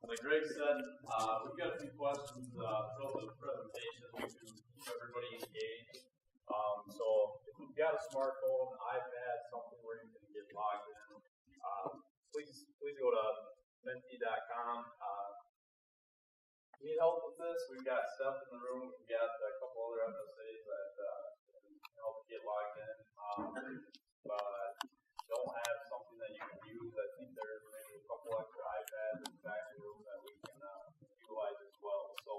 like Greg said, we've got a few questions throughout the presentation to keep everybody engaged. So if you've got a smartphone, iPad, something where you can get logged in, please go to menti.com. Need help with this? We've got Steph in the room. We've got a couple other FSAs that can help get logged in. Don't have something that you can use. I think there's maybe a couple extra iPads in the back of the room that we can utilize as well. So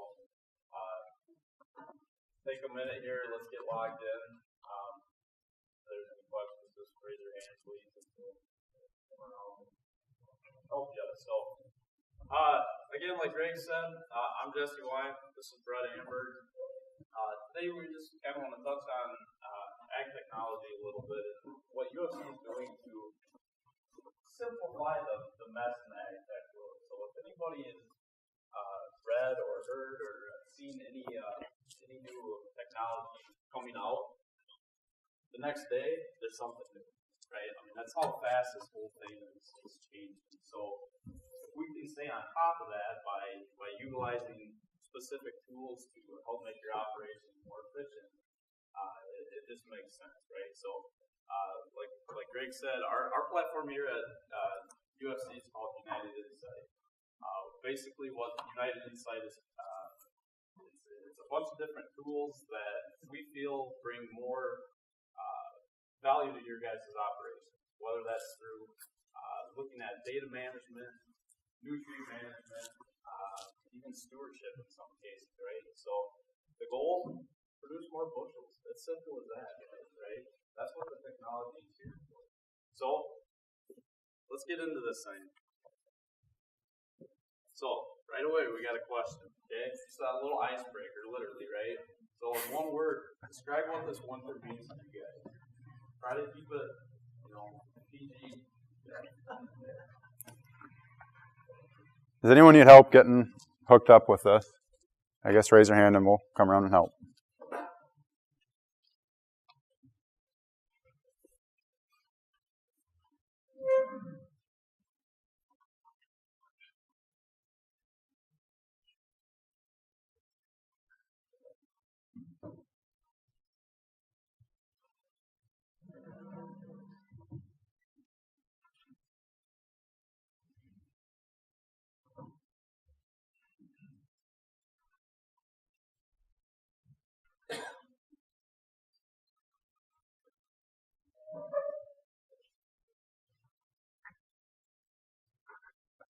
take a minute here. Let's get logged in. If there's any questions, just raise your hand, please. Help you. So again, like Greg said, I'm Jesse Wyatt. This is Brett Amberg. Today we just kind of want to touch on ag technology a little bit and what UFC is doing to simplify the mess in ag tech world. So if anybody has read or heard or seen any new technology coming out, the next day there's something new, right? I mean, that's how fast this whole thing is changing. So if we can stay on top of that by utilizing specific tools to help make your operation more efficient, it just makes sense, right? So, like Greg said, our platform here at UFC is called United Insight. Basically, what United Insight is, it's a bunch of different tools that we feel bring more value to your guys' operations, whether that's through looking at data management, nutrient management, even stewardship in some cases, right? So the goal, produce more bushels. It's simple as that, right? That's what the technology is here for. So let's get into this thing. So right away we got a question, okay? It's that little icebreaker, literally, right? So in one word, describe what this winter means to you guys. Try to keep it, PG. Does anyone need help getting hooked up with this? I guess raise your hand and we'll come around and help.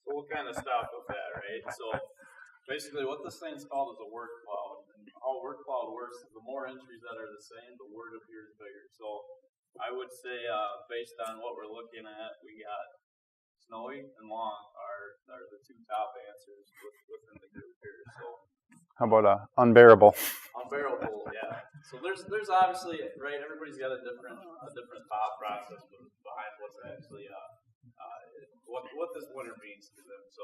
So we'll kind of stop with that, right? So basically what this thing's called is a word cloud. And how a word cloud works is the more entries that are the same, the word appears bigger. So I would say based on what we're looking at, we got snowy and long are the two top answers within the group here. So how about unbearable? Unbearable, yeah. So there's obviously, right, everybody's got a different thought process behind what's actually what this winter means to them. So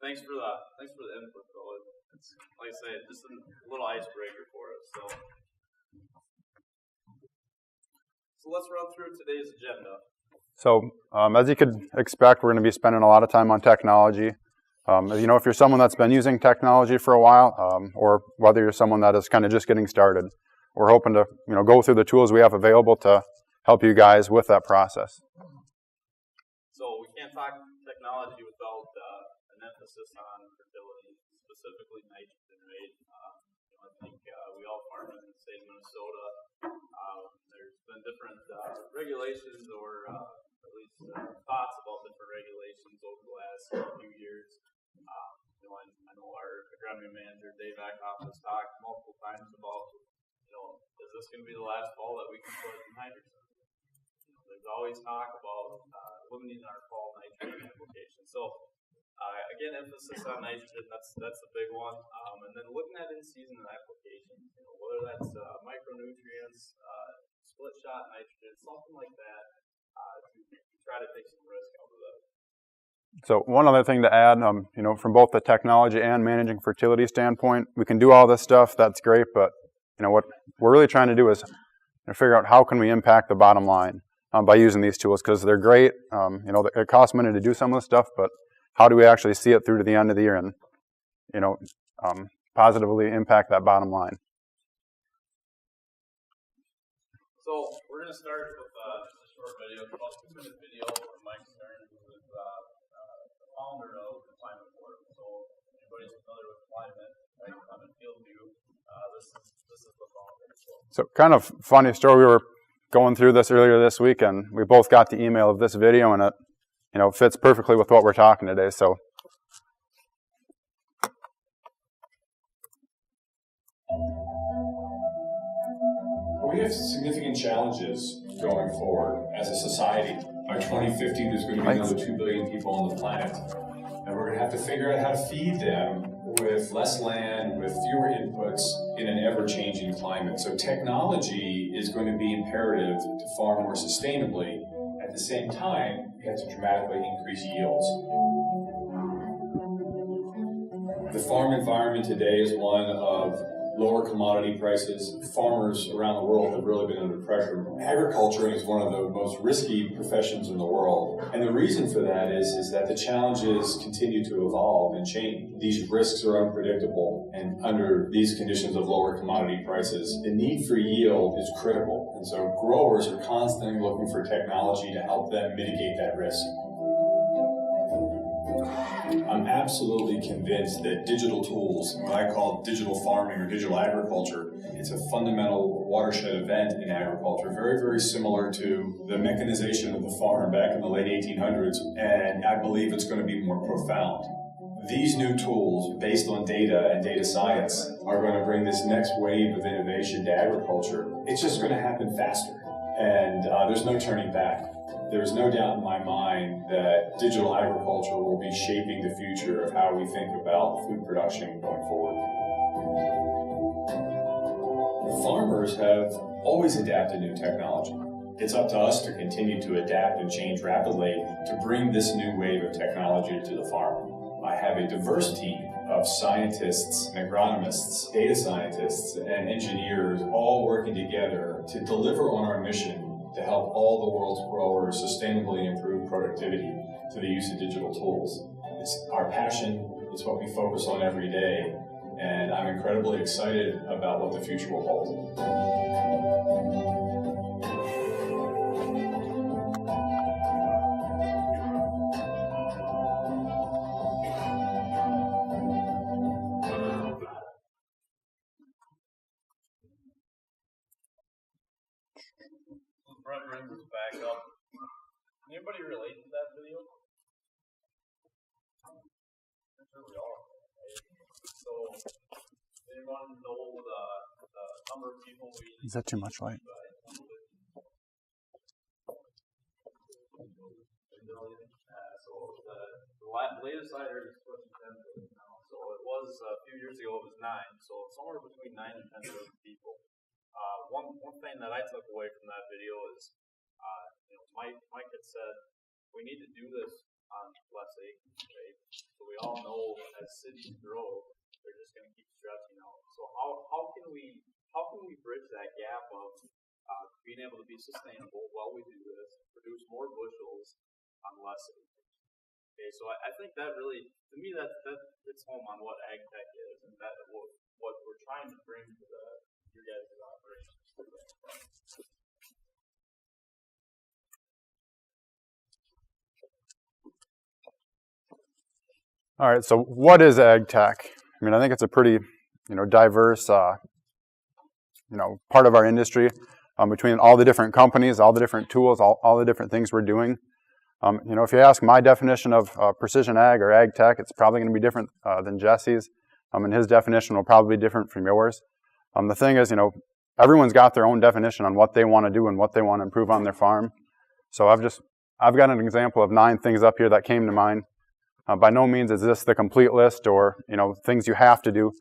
thanks for the input, though. It's, like I say, just a little icebreaker for us. So let's run through today's agenda. So as you could expect, we're going to be spending a lot of time on technology. If you're someone that's been using technology for a while, or whether you're someone that is kind of just getting started, we're hoping to go through the tools we have available to help you guys with that process. So we can't talk technology without an emphasis on fertility, specifically nitrogen, right? I think we all farm in the state of Minnesota. There's been different regulations or at least thoughts about different regulations over the last few years. I know our agronomy manager, Dave Ackhoff, has talked multiple times about, is this going to be the last fall that we can put nitrogen? There's always talk about limiting our fall nitrogen application. So again, emphasis on nitrogen, that's the big one. And then looking at in-season applications, whether that's micronutrients, split shot nitrogen, something like that, to try to take some risk out of that. So one other thing to add, from both the technology and managing fertility standpoint, we can do all this stuff. That's great, but what we're really trying to do is figure out how can we impact the bottom line by using these tools, because they're great. It costs money to do some of this stuff, but how do we actually see it through to the end of the year and, positively impact that bottom line. So we're going to start with just a short video, about 2-minute video from Mike Stern, who is the founder of the Climate Board. So anybody's familiar with climate, right? Climate field view. This is the founder. So kind of funny story. We were going through this earlier this week, and we both got the email of this video, and it, fits perfectly with what we're talking today. So. We have significant challenges going forward as a society. By 2050, there's going to be another 2 billion people on the planet. And we're going to have to figure out how to feed them with less land, with fewer inputs in an ever-changing climate. So technology is going to be imperative to farm more sustainably. At the same time, we have to dramatically increase yields. The farm environment today is one of lower commodity prices. Farmers around the world have really been under pressure. Agriculture is one of the most risky professions in the world. And the reason for that is that the challenges continue to evolve and change. These risks are unpredictable. And under these conditions of lower commodity prices, the need for yield is critical. And so growers are constantly looking for technology to help them mitigate that risk. I'm absolutely convinced that digital tools, what I call digital farming or digital agriculture, it's a fundamental watershed event in agriculture, very, very similar to the mechanization of the farm back in the late 1800s, and I believe it's going to be more profound. These new tools, based on data and data science, are going to bring this next wave of innovation to agriculture. It's just going to happen faster, and there's no turning back. There's no doubt in my mind that digital agriculture will be shaping the future of how we think about food production going forward. Farmers have always adapted new technology. It's up to us to continue to adapt and change rapidly to bring this new wave of technology to the farm. I have a diverse team of scientists and agronomists, data scientists, and engineers all working together to deliver on our mission to help all the world's growers sustainably improve productivity through the use of digital tools. It's our passion, it's what we focus on every day, and I'm incredibly excited about what the future will hold. Brent brings us back up. Anybody relate to that video? I'm sure we all. So, anyone know the number of people we... Is that too much light? So, the latest I heard is pushing 10 billion now. So, it was a few years ago, it was 9. So, somewhere between 9 and 10 billion people. One thing that I took away from that video is, Mike had said we need to do this on less acres, right? So we all know as cities grow, they're just going to keep stretching out. So how can we bridge that gap of being able to be sustainable while we do this, produce more bushels on less acres? Okay, so I think that really, to me, that hits home on what ag tech is, and that what we're trying to bring to your guys' operations. All right, so what is ag tech? I mean, I think it's a pretty, diverse, part of our industry between all the different companies, all the different tools, all the different things we're doing. If you ask my definition of precision ag or ag tech, it's probably going to be different than Jesse's, and his definition will probably be different from yours. The thing is, everyone's got their own definition on what they want to do and what they want to improve on their farm. So I've got an example of 9 things up here that came to mind. By no means is this the complete list or, things you have to do.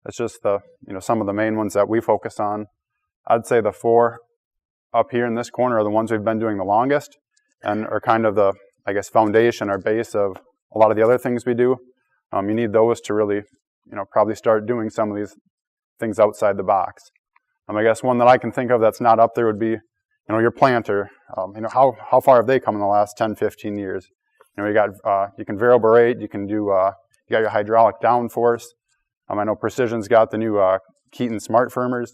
It's just the, some of the main ones that we focus on. I'd say the 4 up here in this corner are the ones we've been doing the longest and are kind of the, foundation or base of a lot of the other things we do. You need those to really, probably start doing some of these things outside the box. I guess one that I can think of that's not up there would be, your planter. How far have they come in the last 10, 15 years? You got you can variable rate. You can do you got your hydraulic downforce. I know Precision's got the new Keaton Smart Firmers.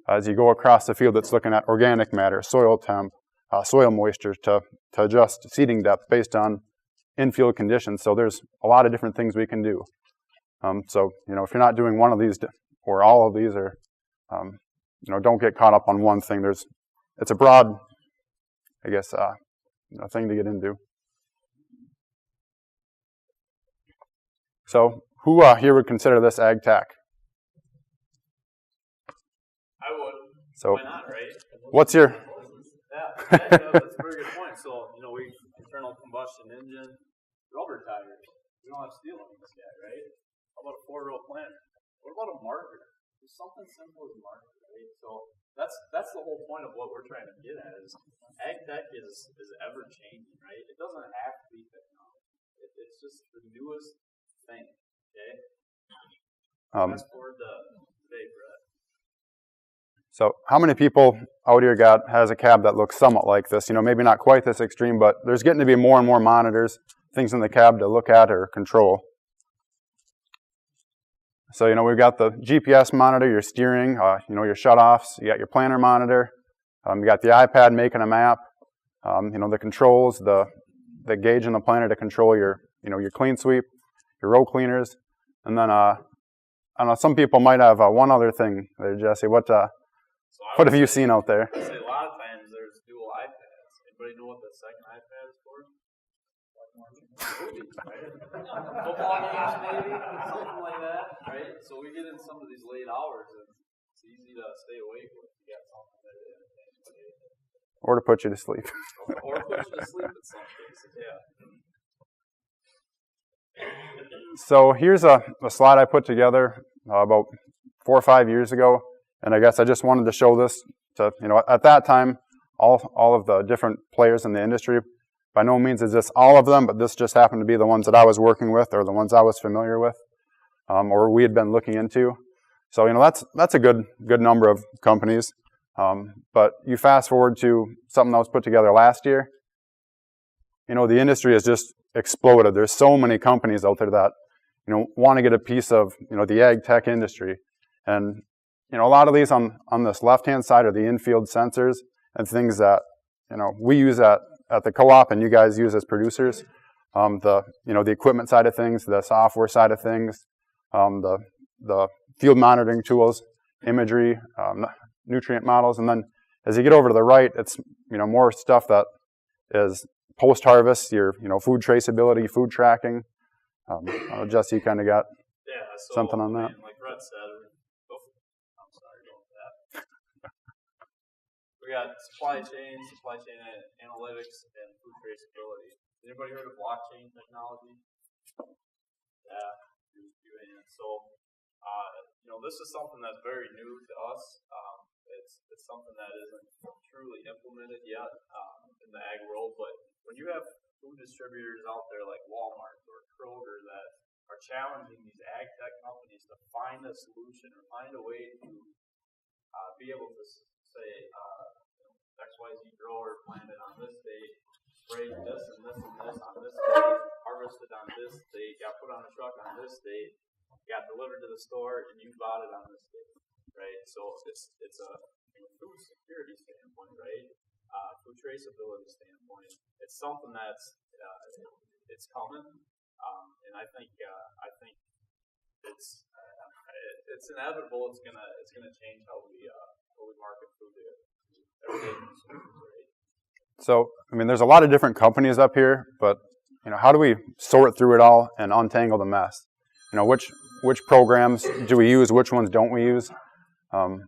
As you go across the field, it's looking at organic matter, soil temp, soil moisture to adjust seeding depth based on infield conditions. So there's a lot of different things we can do. So if you're not doing one of these or all of these, or don't get caught up on one thing. It's a broad, I guess, thing to get into. So who here would consider this ag tech? I would. So why not, right? What's your? Yeah, that's a very good point. So we internal combustion engine, rubber tires. We don't have steel on this guy, right? How about a 4-row planter? What about a marker? There's something simple as a marker, right? So that's the whole point of what we're trying to get at is ag tech is ever changing, right? It doesn't have to be technology. It's just the newest thing. Okay. Fast forward to today, Brett. So how many people out here has a cab that looks somewhat like this? Maybe not quite this extreme, but there's getting to be more and more monitors, things in the cab to look at or control. So, we've got the GPS monitor, your steering, your shutoffs, you got your planter monitor, you got the iPad making a map, the controls, the gauge in the planter to control your clean sweep, your row cleaners, and then I don't know, some people might have one other thing there, Jesse. What have you seen out there? I say a lot of times there's dual iPads. Anybody know what the second iPad is for? Movies, right? Football games, maybe, something like that, right? So we get in some of these late hours, and it's easy to stay awake when you got something that entertains. Or to put you to sleep. Or put you to sleep in some cases, yeah. So here's a slide I put together about 4 or 5 years ago, and I guess I just wanted to show this to, at that time, all of the different players in the industry. By no means is this all of them, but this just happened to be the ones that I was working with or the ones I was familiar with, or we had been looking into. So, that's a good number of companies. But you fast forward to something that was put together last year, the industry has just exploded. There's so many companies out there that, want to get a piece of, the ag tech industry. And, a lot of these on this left-hand side are the infield sensors and things that, we use at the co-op and you guys use as producers. The equipment side of things, the software side of things, the field monitoring tools, imagery, nutrient models, and then as you get over to the right, it's more stuff that is post-harvest, your food traceability, food tracking. Jesse kind of got something on that. Like Brett said, I'm sorry about that. We got supply chain analytics, and food traceability. Anybody heard of blockchain technology? Yeah, so this is something that's very new to us. It's something that isn't truly implemented yet in the ag world. But when you have food distributors out there like Walmart or Kroger that are challenging these ag tech companies to find a solution or find a way to be able to say XYZ grower planted on this date, sprayed this and this and this on this date, harvested on this date, got put on a truck on this date, got delivered to the store, and you bought it on this date, right? So it's a food security standpoint, right? Food traceability standpoint. It's something that's it's coming, and I think it's inevitable. It's gonna change how we market food to everyday consumers, right? So there's a lot of different companies up here, but how do we sort through it all and untangle the mess? Which programs do we use? Which ones don't we use? I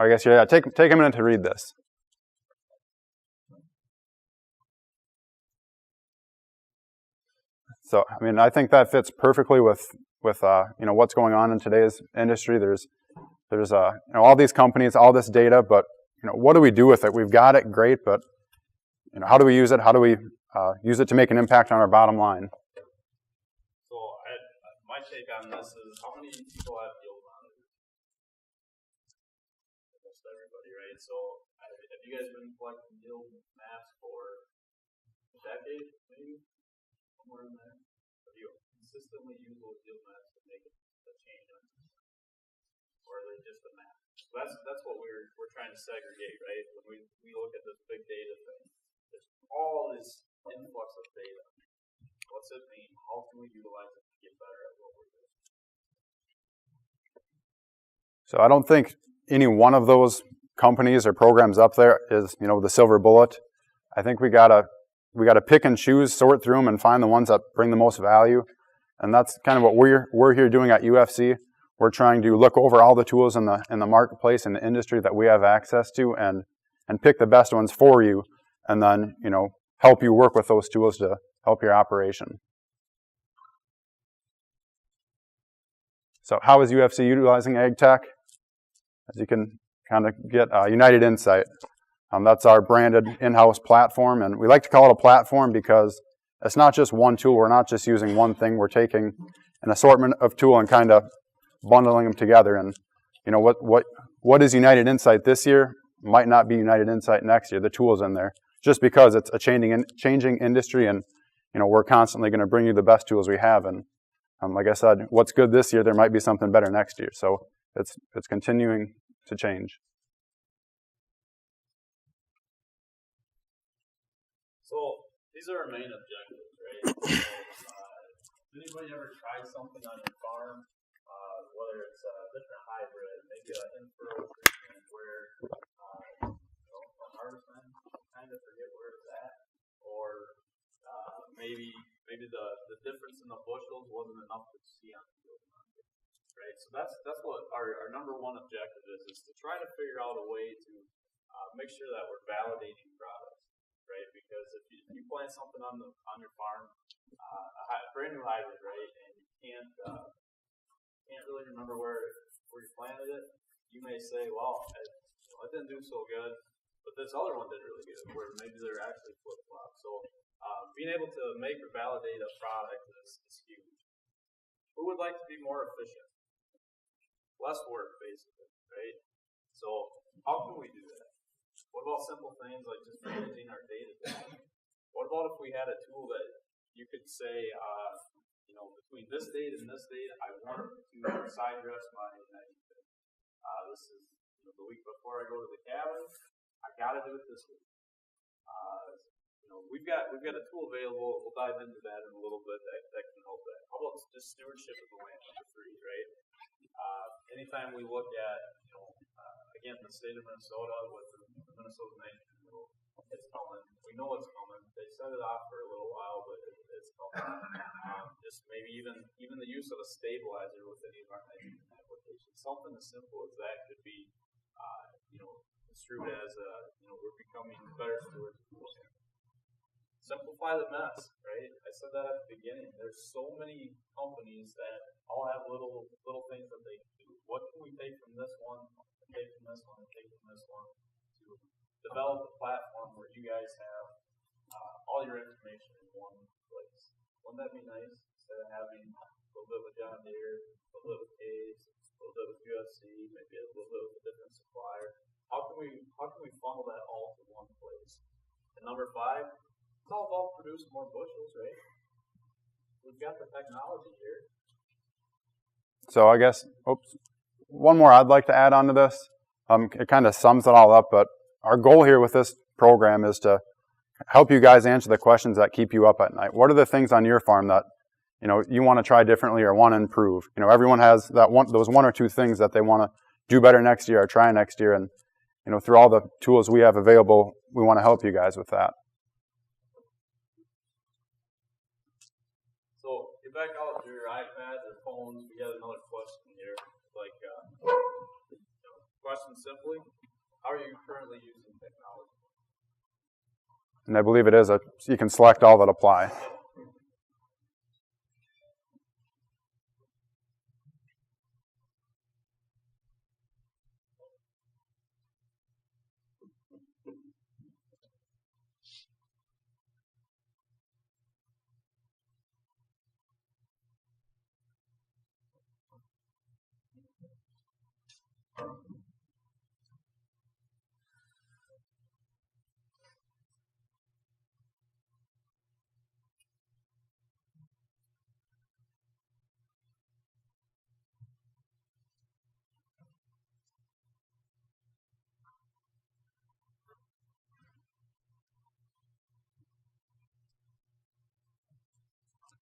guess take a minute to read this. So I think that fits perfectly with what's going on in today's industry. There's all these companies, all this data, but what do we do with it? We've got it, great, but how do we use it? How do we use it to make an impact on our bottom line? So my take on this is, how many people have yield monitors? Almost everybody, right? So have you guys been collecting yield maps for decade, maybe somewhere in there. Have you consistently used those yield maps to make a change on it? Or are they just a map? So that's what we're trying to segregate, right? When we look at this big data thing, there's all this influx of data. What's it mean? How can we utilize it to get better at what we're doing? So I don't think any one of those companies or programs up there is, the silver bullet. I think we gotta pick and choose, sort through them, and find the ones that bring the most value. And that's kind of what we're here doing at UFC. We're trying to look over all the tools in the marketplace and the industry that we have access to, and pick the best ones for you, and then help you work with those tools to help your operation. So how is UFC utilizing ag tech? As you can kind of get United Insight. That's our branded in-house platform, and we like to call it a platform because it's not just one tool. We're not just using one thing. We're taking an assortment of tool and kind of bundling them together. And what is United Insight this year might not be United Insight next year. The tool's in there just because it's a changing industry, and we're constantly going to bring you the best tools we have. And like I said, what's good this year, there might be something better next year. So it's continuing to change. So these are our main objectives, right? So, anybody ever tried something on your farm, whether it's a different hybrid, maybe an in-furrow treatment where from harvestman, kind of forget where it's at, or maybe the difference in the bushels wasn't enough to see on the field market, right? So that's what our number one objective is to try to figure out a way to make sure that we're validating products, right? Because if you plant something on your farm, a brand new hybrid, right, and you can't really remember where you planted it, you may say, well, it didn't do so good, but this other one did really good, where maybe they're actually flip-flop. So being able to make or validate a product is huge. Who would like to be more efficient? Less work, basically, right? So how can we do that? What about simple things like just managing our data? What about if we had a tool that you could say, between this date and this date, I want to side dress my nitrogen. This is the week before I go to the cabin. I got to do it this week. We've got a tool available. We'll dive into that in a little bit that can help that. How about just stewardship of the land for free, right? Anytime we look at, again, the state of Minnesota with the Minnesota nitrogen rule, it's coming. We know it's coming. They set it off for a little while, but it's coming. Just maybe even the use of a stabilizer with any of our nitrogen applications. Something as simple as that could be, construed as we're becoming better stewards of the land. Simplify the mess, right? I said that at the beginning. There's so many companies that all have little things that they can do. What can we take from this one, take from this one, and take from this one to develop a platform where you guys have all your information in one place? Wouldn't that be nice? Instead of having a little bit with John Deere, a little bit with Caves, a little bit with UFC, maybe a little bit with a different supplier. How can we funnel that all to one place? And number 5, it's all about producing more bushels, right? We've got the technology here. So I guess, one more I'd like to add onto this. It kind of sums it all up, but our goal here with this program is to help you guys answer the questions that keep you up at night. What are the things on your farm that you want to try differently or want to improve? Everyone has those one or two things that they want to do better next year or try next year, and through all the tools we have available, we want to help you guys with that. So get back out your iPads or phones. We got another question here. Question simply, how are you currently using technology? And I believe it is you can select all that apply.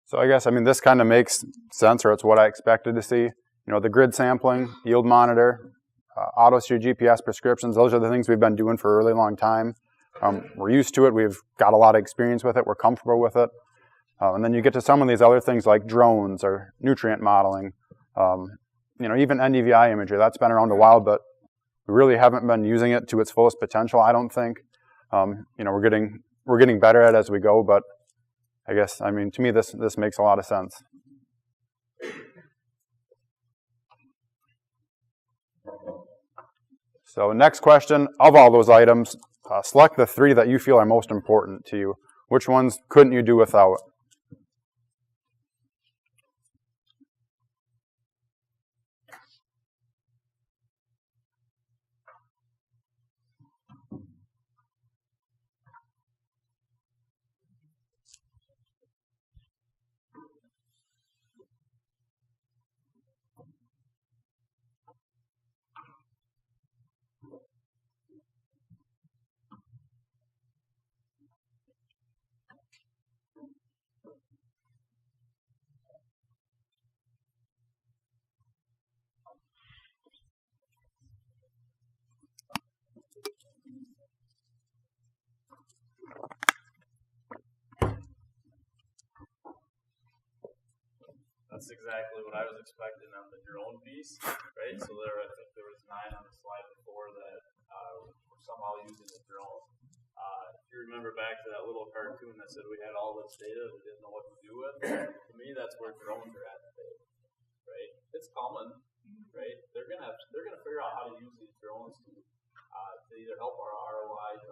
So I guess, I mean, this kind of makes sense, or it's what I expected to see. You know, the grid sampling, yield monitor, AutoSteer GPS prescriptions, those are the things we've been doing for a really long time. We're used to it. We've got a lot of experience with it. We're comfortable with it. And then you get to some of these other things like drones or nutrient modeling, you know, even NDVI imagery. That's been around a while, but we really haven't been using it to its fullest potential, I don't think. You know, we're getting better at it as we go, but I guess, I mean, to me, this makes a lot of sense. So next question, of all those items, select the 3 that you feel are most important to you. Which ones couldn't you do without? That's exactly what I was expecting on the drone piece, right? So I think there was 9 on the slide before that were somehow using the drone. If you remember back to that little cartoon that said we had all this data we didn't know what to do with, to me that's where drones are at today, right? It's common, right? They're gonna figure out how to use these drones to either help our ROI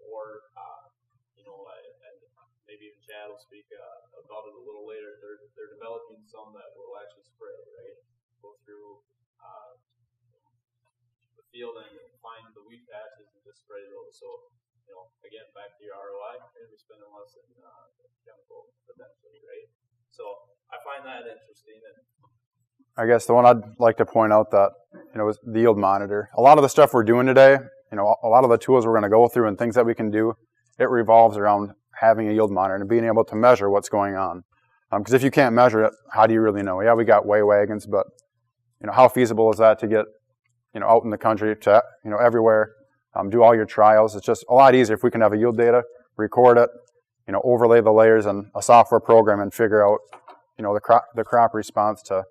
or you know, and maybe even Chad will speak about it a little later. They're developing some that will actually spray, right? Go through the field and find the weed patches and just spray those. So, you know, again, back to your ROI, you're going to be spending less in chemical potentially, right? So I find that interesting. And I guess the one I'd like to point out that, you know, is the yield monitor. A lot of the stuff we're doing today, you know, a lot of the tools we're going to go through and things that we can do, it revolves around having a yield monitor and being able to measure what's going on. Because if you can't measure it, how do you really know? Yeah, we got weigh wagons, but you know, how feasible is that to get, you know, out in the country to, you know, everywhere, do all your trials? It's just a lot easier if we can have a yield data, record it, you know, overlay the layers in a software program and figure out, you know, the crop response to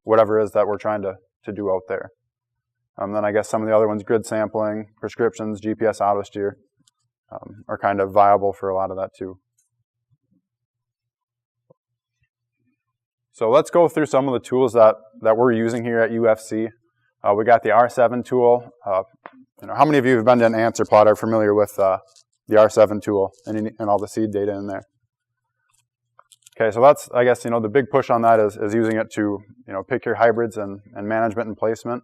whatever it is that we're trying to do out there. Then I guess some of the other ones, grid sampling, prescriptions, GPS AutoSteer, are kind of viable for a lot of that too. So let's go through some of the tools that we're using here at UFC. We got the R7 tool. You know, how many of you have been to an answer plot are familiar with the R7 tool and all the seed data in there? Okay, so that's, I guess, you know, the big push on that is using it to, you know, pick your hybrids and management and placement.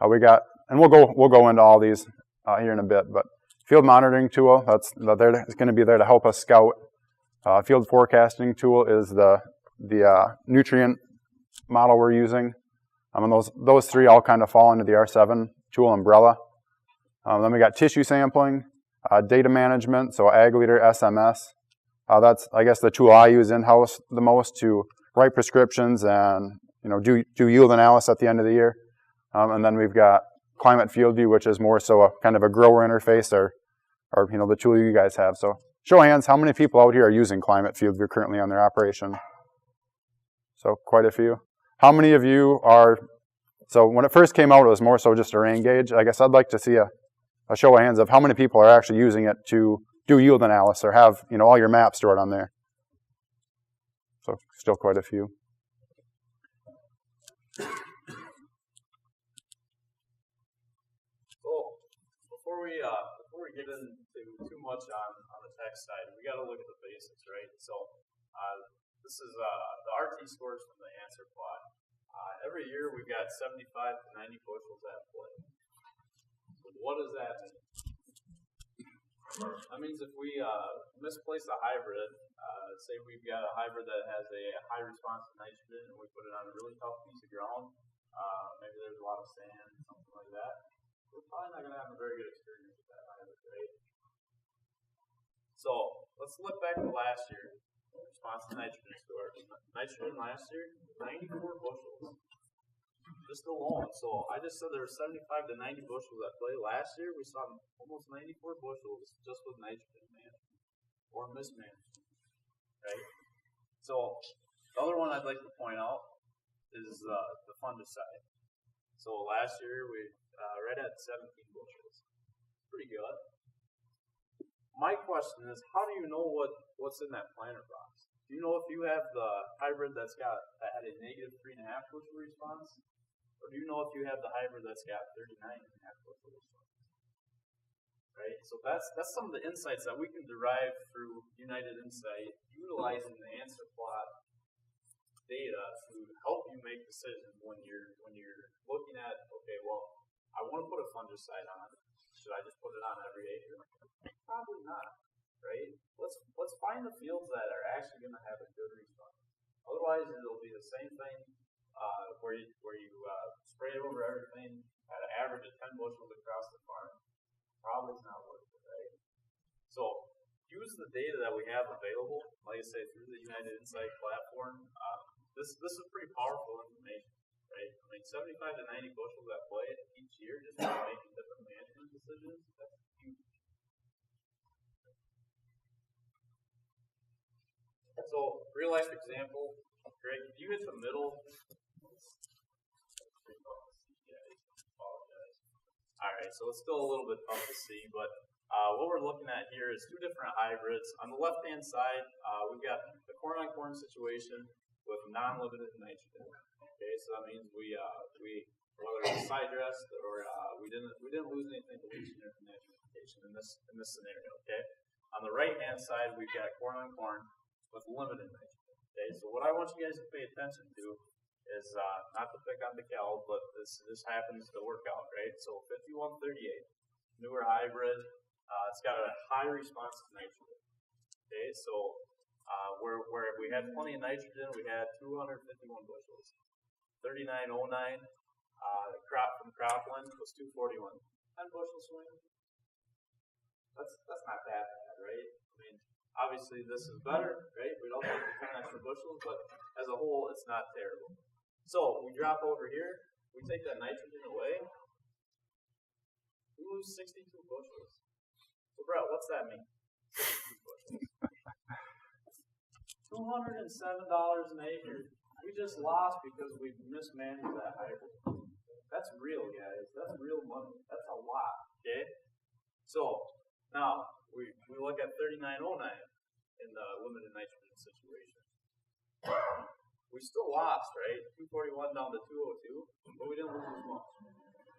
We got, and we'll go into all these here in a bit, but field monitoring tool, it's going to be there to help us scout. Field forecasting tool is the nutrient model we're using. And those 3 all kind of fall into the R7 tool umbrella. Then we got tissue sampling, data management, so AgLeader SMS. That's, I guess, the tool I use in-house the most to write prescriptions and, you know, do yield analysis at the end of the year. And then we've got Climate Field View, which is more so a kind of a grower interface or you know, the tool you guys have. So show of hands, how many people out here are using Climate Field View currently on their operation? So quite a few. How many of you are, so when it first came out, it was more so just a rain gauge. I guess I'd like to see a show of hands of how many people are actually using it to do yield analysis or have, you know, all your maps stored on there. So still quite a few. Before we get into too much on the tech side, we got to look at the basics, right? So this is the RT scores from the answer plot. Every year we've got 75 to 90 bushels at play. So what does that mean? That means if we misplace a hybrid, say we've got a hybrid that has a high response to nitrogen and we put it on a really tough piece of ground, maybe there's a lot of sand, something like that, we're probably not going to have a very good experience with that hybrid, right? So let's look back to last year. response to nitrogen score. Nitrogen last year, 94 bushels. Just alone. So I just said there were 75 to 90 bushels at play. Last year we saw almost 94 bushels just with nitrogen management or mismanagement. Right? So the other one I'd like to point out is the fungicide. So last year we right at 17 bushels. Pretty good. My question is, how do you know what's in that planter box? Do you know if you have the hybrid that had a negative 3.5 bushel response? Or do you know if you have the hybrid that's got 39.5 bushel response? Right? So that's some of the insights that we can derive through United Insight, utilizing the answer plot data to help you make decisions when you're looking at, okay, well, I want to put a fungicide on. Should I just put it on every acre? Probably not. Right? Let's find the fields that are actually going to have a good response. Otherwise, it'll be the same thing where you spray over everything at an average of 10 bushels across the farm. Probably not worth it, right? So use the data that we have available, like I say, through the United Insight platform. This is pretty powerful information, right? I mean, 75 to 90 bushels at play each year just by making different management decisions. That's huge. So, real life example, Greg, if you hit the middle, alright, so it's still a little bit tough to see, but what we're looking at here is two different hybrids. On the left hand side, we've got the corn on corn situation with non-limited nitrogen. Okay, so that means we whether it's side dressed or we didn't lose anything to leaching or nitrification in this scenario. Okay, on the right hand side, we've got corn on corn with limited nitrogen. Okay, so what I want you guys to pay attention to is not to pick on DeKalb, but this happens to work out, right? So 5138, newer hybrid, it's got a high response to nitrogen. Okay, so where we had plenty of nitrogen, we had 251 bushels. 3909, crop from Cropland was 241. 10 bushel swing. That's not that bad, right? I mean, obviously this is better, right? We don't like the 10 extra bushels, but as a whole, it's not terrible. So we drop over here, we take that nitrogen away, we lose 62 bushels. So Brett, what's that mean? 62 bushels. $207 an acre. We just lost because we mismanaged that hybrid. That's real, guys. That's real money. That's a lot. Okay? So now we look at 3909 in the limited nitrogen situation. We still lost, right? 241 down to 202, but we didn't lose as much.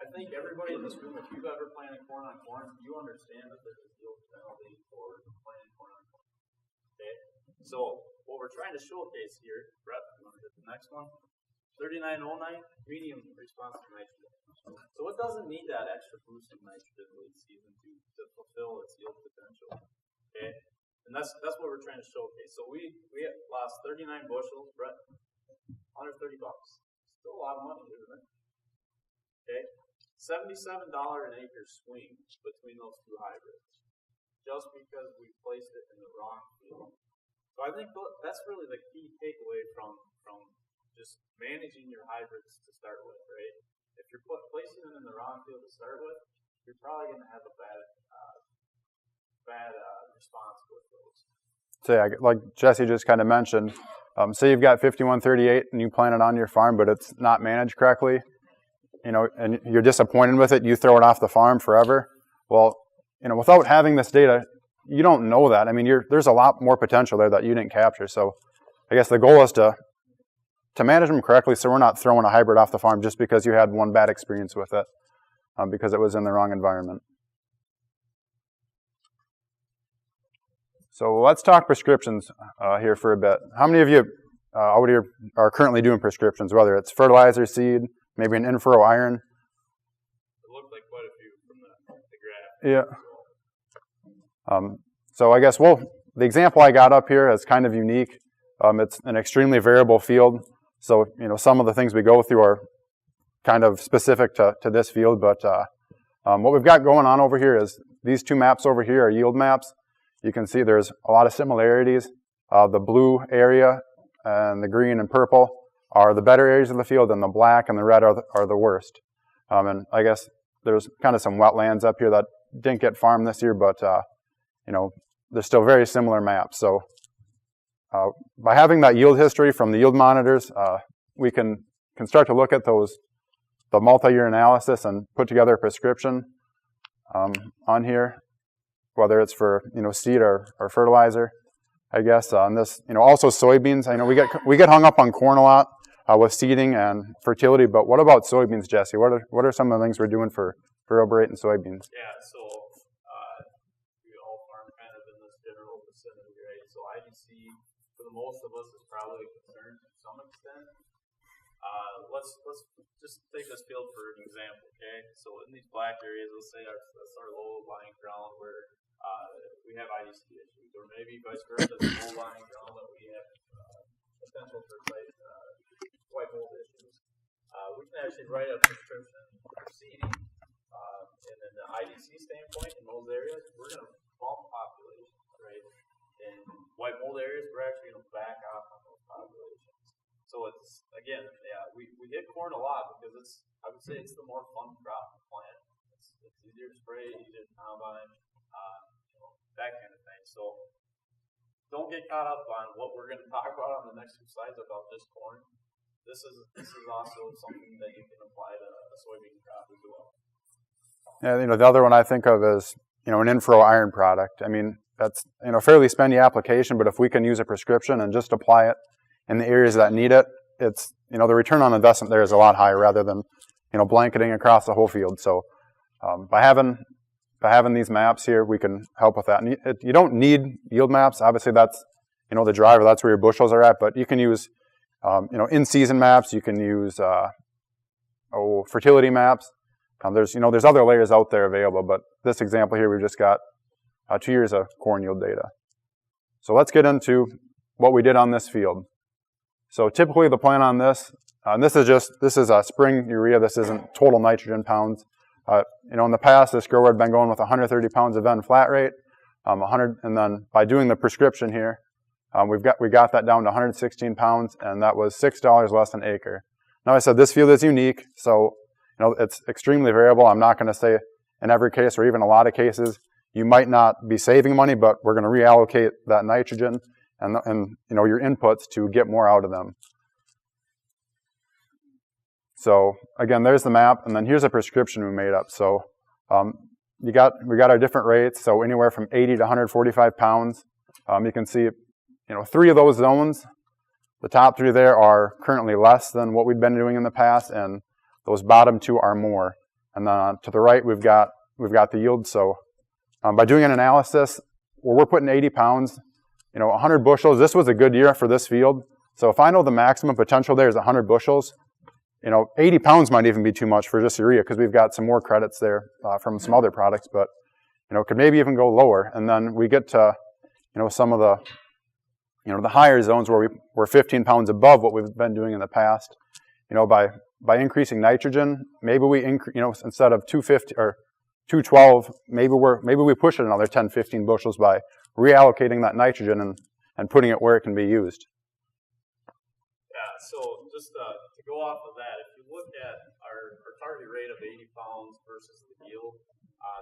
I think everybody in this room, if you've ever planted corn on corn, you understand that there's a yield penalty for planting corn on corn. Okay? So what we're trying to showcase here, Brett, you want to hit the next one? 3909, medium response to nitrogen. So it doesn't need that extra boost of nitrogen late season to fulfill its yield potential. Okay? And that's what we're trying to showcase. So we lost 39 bushels, Brett, $130. Still a lot of money, isn't it? Okay? $77 an acre swing between those two hybrids, just because we placed it in the wrong field. So I think that's really the key takeaway from just managing your hybrids to start with, right? If you're placing them in the wrong field to start with, you're probably going to have a bad response with those. So yeah, like Jesse just kind of mentioned, say you've got 5138 and you plant it on your farm, but it's not managed correctly, you know, and you're disappointed with it, you throw it off the farm forever. Well, you know, without having this data, you don't know that. I mean, there's a lot more potential there that you didn't capture. So I guess the goal is to manage them correctly so we're not throwing a hybrid off the farm just because you had one bad experience with it because it was in the wrong environment. So let's talk prescriptions here for a bit. How many of you out here are currently doing prescriptions, whether it's fertilizer, seed, maybe an in-furrow iron? It looked like quite a few from the graph. Yeah. So I guess, the example I got up here is kind of unique. It's an extremely variable field. So, you know, some of the things we go through are kind of specific to this field. But what we've got going on over here is these two maps over here are yield maps. You can see there's a lot of similarities. The blue area and the green and purple are the better areas of the field, and the black and the red are the worst. And I guess there's kind of some wetlands up here that didn't get farmed this year, but they're still very similar maps. So by having that yield history from the yield monitors, we can start to look at the multi-year analysis and put together a prescription on here, whether it's for seed or fertilizer. I guess on this, also soybeans. I know we get hung up on corn a lot with seeding and fertility, but what about soybeans, Jesse? What are some of the things we're doing for Arborate and soybeans? Yeah, so we all farm kind of in this general vicinity, right? So IDC, for the most of us, is probably concerned to some extent. Let's just take this field for an example, okay? So in these black areas, let's say that's our low-lying ground where we have IDC issues, or maybe vice versa, the low-lying ground that we have potential for white mold issues. We can actually write a prescription for seeding, and in the IDC standpoint, in those areas, we're going to bump populations, right? In white mold areas, we're actually going to back off on those populations. So it's, again, we hit corn a lot because I would say it's the more fun crop to plant. It's easier to spray, easier to combine, that kind of thing. So don't get caught up on what we're going to talk about on the next few slides about just corn. This is also something that you can apply to a soybean crop as well. Yeah, the other one I think of is an Infro iron product. I mean, that's fairly spendy application, but if we can use a prescription and just apply it in the areas that need it, it's the return on investment there is a lot higher rather than blanketing across the whole field. So by having these maps here, we can help with that. And you don't need yield maps. Obviously, that's the driver. That's where your bushels are at. But you can use in-season maps. You can use fertility maps. There's other layers out there available. But this example here, we've just got 2 years of corn yield data. So let's get into what we did on this field. So typically the plan on this, and this is a spring urea. This isn't total nitrogen pounds. In the past, this grower had been going with 130 pounds of N flat rate, 100, and then by doing the prescription here, we got that down to 116 pounds, and that was $6 less an acre. Now I said this field is unique, so it's extremely variable. I'm not going to say in every case or even a lot of cases you might not be saving money, but we're going to reallocate that nitrogen and your inputs to get more out of them. So again, there's the map, and then here's a prescription we made up. So we got our different rates, so anywhere from 80 to 145 pounds. You can see, 3 of those zones, the top 3 there are currently less than what we've been doing in the past, and those bottom 2 are more. And then to the right, we've got the yield. So by doing an analysis, where we're putting 80 pounds, 100 bushels. This was a good year for this field. So if I know the maximum potential there is 100 bushels, 80 pounds might even be too much for just urea because we've got some more credits there from some other products, but could maybe even go lower. And then we get to some of the the higher zones where we're 15 pounds above what we've been doing in the past. By increasing nitrogen, maybe we instead of 250 or 212, maybe we push it another 10, 15 bushels by reallocating that nitrogen and putting it where it can be used. Yeah, so just to go off of that, if you look at our target rate of 80 pounds versus the yield,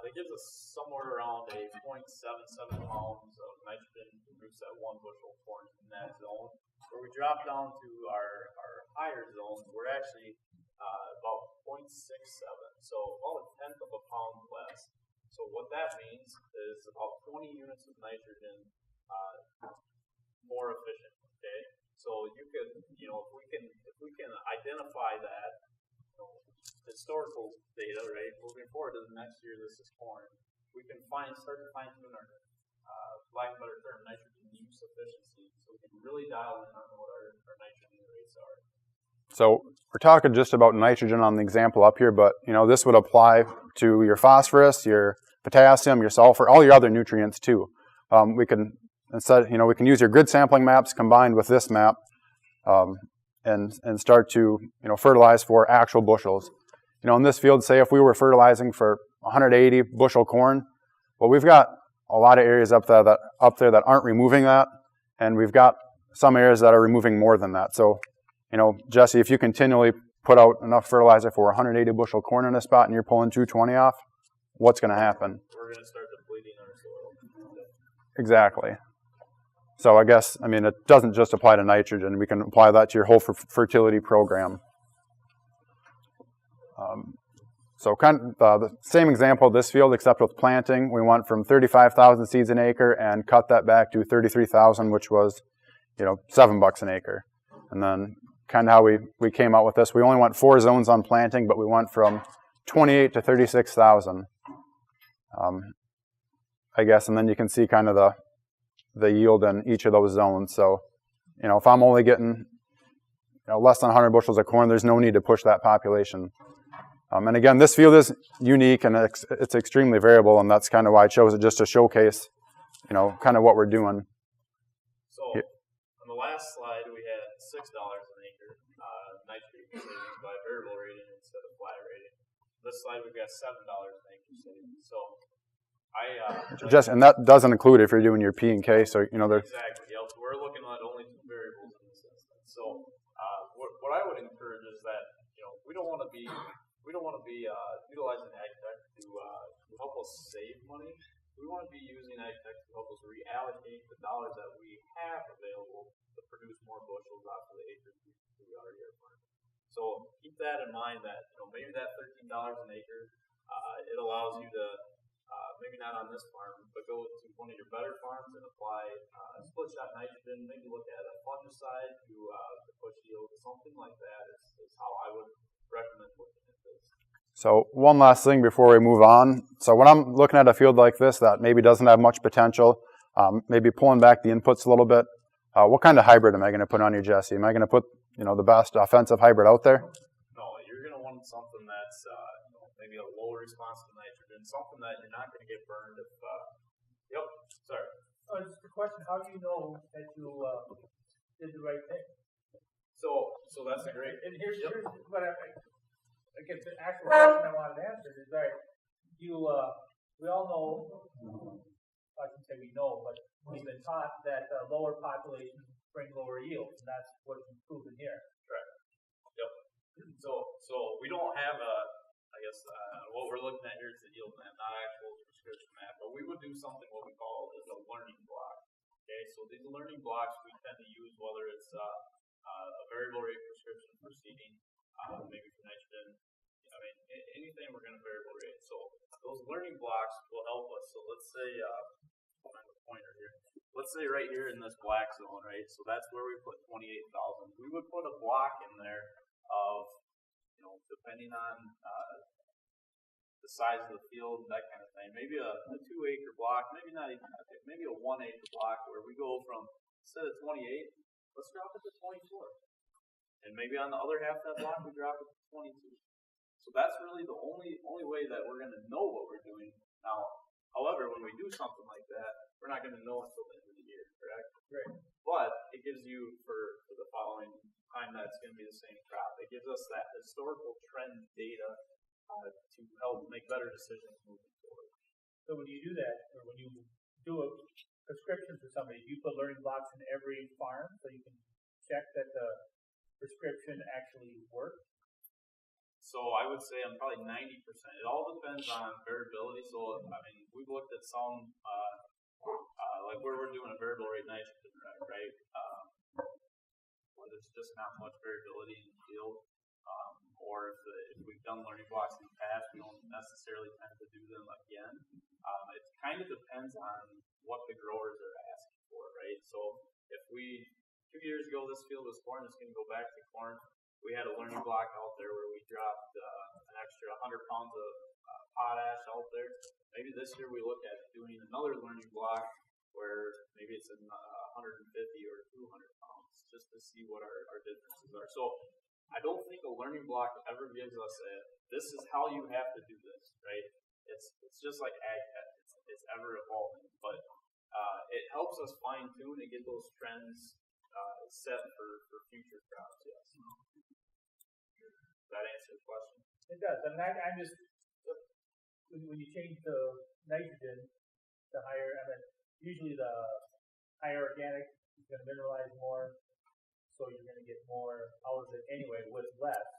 that gives us somewhere around a 0.77 pounds of nitrogen produced at 1 bushel of corn in that zone. Where we drop down to our higher zones, we're actually about 0.67, so about a tenth of a pound less. So what that means is about 20 units of nitrogen more efficient. Okay, so you could, if we can identify that historical data, right, moving forward to the next year, this is corn. We can start to fine tune our, lack of a better term, nitrogen use efficiency, so we can really dial in on what our nitrogen rates are. So we're talking just about nitrogen on the example up here, but this would apply to your phosphorus, your potassium, your sulfur, all your other nutrients too. We can use your grid sampling maps combined with this map, and start to fertilize for actual bushels. In this field, say if we were fertilizing for 180 bushel corn, well, we've got a lot of areas up there that aren't removing that, and we've got some areas that are removing more than that. So, Jesse, if you continually put out enough fertilizer for 180 bushel corn in a spot and you're pulling 220 off, what's going to happen? We're going to start depleting our soil. Exactly. So I guess, it doesn't just apply to nitrogen. We can apply that to your whole fertility program. So kind of the same example of this field, except with planting. We went from 35,000 seeds an acre and cut that back to 33,000, which was, $7 an acre. And then kind of how we came out with this. We only went 4 zones on planting, but we went from 28 to 36,000. I guess, and then you can see kind of the yield in each of those zones. So, if I'm only getting less than 100 bushels of corn, there's no need to push that population. And again, this field is unique and it's extremely variable, and that's kind of why I chose it, just to showcase, kind of what we're doing. So on the last slide, we had $6 an acre nitrogen savings by variable rating instead of flat rating. This slide, we've got $7 an acre savings. So and that doesn't include if you're doing your P and K. So there's exactly. Yep. So we're looking at only 2 variables in this instance. So what I would encourage is that we don't want to be utilizing ag tech to help us save money. We want to be using ag tech to help us reallocate the dollars that we have available to produce more bushels off of the acres we already are farming. So keep that in mind that maybe that $13 an acre, it allows you to maybe not on this farm, but go to one of your better farms and apply split shot nitrogen. Maybe look at a fungicide to push yield. Something like that is how I would recommend looking at this. So one last thing before we move on. So when I'm looking at a field like this that maybe doesn't have much potential, maybe pulling back the inputs a little bit, what kind of hybrid am I going to put on your Jesse? Am I going to put the best offensive hybrid out there? No, you're going to want something that's maybe a lower response to nitrogen, something that you're not going to get burned if. Yep. Sorry. Just a question: how do you know that you did the right thing? So that's a great. And here's what I guess the actual question I wanted to answer is right. We all know. I can say we know, but we've been taught that lower populations bring lower yields, and that's what's proven here. Correct. Yep. So we don't have what we're looking at here is the yield map, not actual prescription map, but we would do something what we call is a learning block. Okay, so these learning blocks we tend to use whether it's a variable rate prescription for seeding, maybe for nitrogen. Anything we're going to variable rate. So those learning blocks will help us. So let's say, find the pointer here. Let's say right here in this black zone, right? So that's where we put 28,000. We would put a block in there of, depending on the size of the field, that kind of thing. Maybe a 2-acre block, maybe not even, maybe a 1-acre block where we go from, instead of 28, let's drop it to 24. And maybe on the other half of that block, we drop it to 22. So that's really the only way that we're going to know what we're doing. Now, however, when we do something like that, we're not going to know until the end of the year, correct? Right. But it gives you, for the following time, that's going to be the same crop. It gives us that historical trend data to help make better decisions moving forward. So when you do that, or when you do a prescription for somebody, you put learning blocks in every farm so you can check that the prescription actually works? So I would say I'm probably 90%. It all depends on variability. So we've looked at some like where we're doing a variable rate nitrogen, right? Where there's just not much variability in the field, or if we've done learning blocks in the past, we don't necessarily tend to do them again. It kind of depends on what the growers are asking for, right? So if 2 years ago this field was corn, it's going to go back to corn. We had a learning block out there where we dropped an extra 100 pounds of potash out there. Maybe this year we look at doing another learning block where maybe it's 150 or 200 pounds, just to see what our differences are. So I don't think a learning block ever gives us this is how you have to do this, right? It's just like ag tech. It's ever evolving, but it helps us fine tune and get those trends set for future crops. Yes. Does that answer the question? It does. I'm just when you change the nitrogen to higher, usually the higher organic gonna mineralize more, so you're gonna get more out of it anyway with less.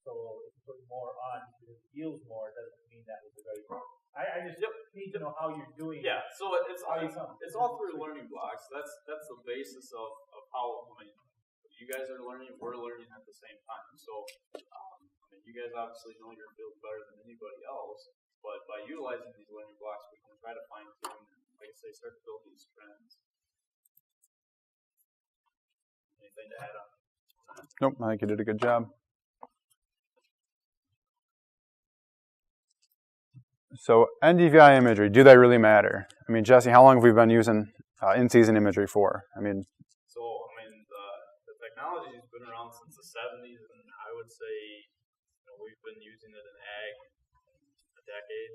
So if you put more on because it yields more, it doesn't mean that was the right. I just need to know how you're doing. Yeah, so it's all through learning blocks. That's the basis of how you guys are learning, we're learning at the same time. So you guys obviously know your field better than anybody else, but by utilizing these learning blocks, we can try to fine tune and, like I say, start to build these trends. Anything to add on? Nope, I think you did a good job. So NDVI imagery, do they really matter? I mean, Jesse, how long have we been using in-season imagery for? The technology has been around since the 70s, and I would say we've been using it in ag a decade.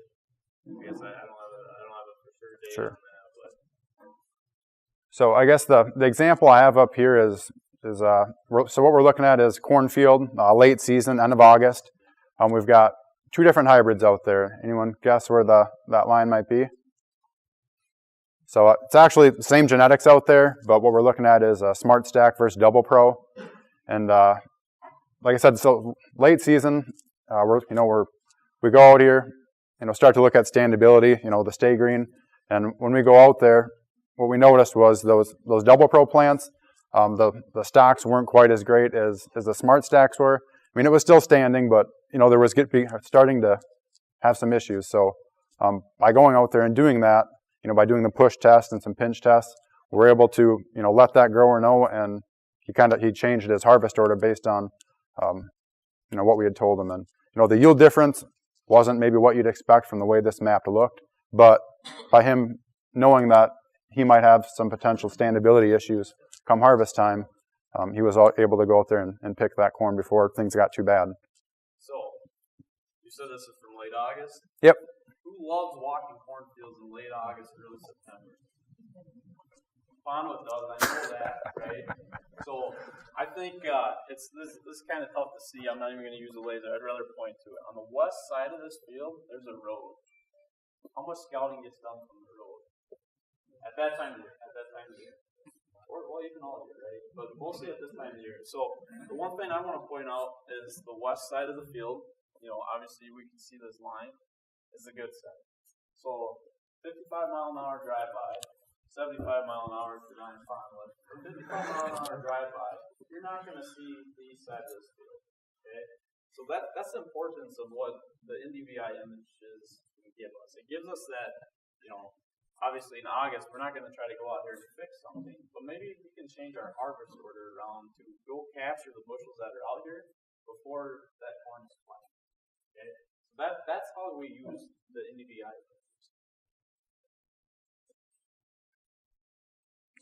I guess I don't have a for sure date on that, but. So I guess the example I have up here is so what we're looking at is cornfield, late season, end of August. We've got 2 different hybrids out there. Anyone guess where that line might be? So it's actually the same genetics out there, but what we're looking at is a Smart Stack versus Double Pro. And like I said, so late season, we go out here, start to look at standability, the stay green. And when we go out there, what we noticed was those Double Pro plants, the stocks weren't quite as great as the Smart Stacks were. I mean, it was still standing, but there was starting to have some issues. So by going out there and doing that, by doing the push test and some pinch tests, we're able to let that grower know, and he changed his harvest order based on what we had told him. And the yield difference wasn't maybe what you'd expect from the way this map looked, but by him knowing that he might have some potential standability issues come harvest time, he was able to go out there and pick that corn before things got too bad. So, you said this is from late August? Yep. Who loves walking cornfields in late August, early September? Fonwa does, I know that, right? So, I think this is kind of tough to see. I'm not even going to use a laser. I'd rather point to it. On the west side of this field, there's a road. How much scouting gets done from the road? At that time of year. Or even all year, right? But mostly at this time of year. So the one thing I want to point out is the west side of the field. Obviously we can see this line is the good side. So 55-mile-an-hour drive-by, 75-mile-an-hour if you're not in Fonwa. 55-mile-an-hour drive-by, you're not going to see the east side of this field. Okay? So that's the importance of what the NDVI images give us. It gives us that, obviously in August, we're not going to try to go out here to fix something, but maybe we can change our harvest order around to go capture the bushels that are out here before that corn is planted. Okay? So that's how we use the NDVI.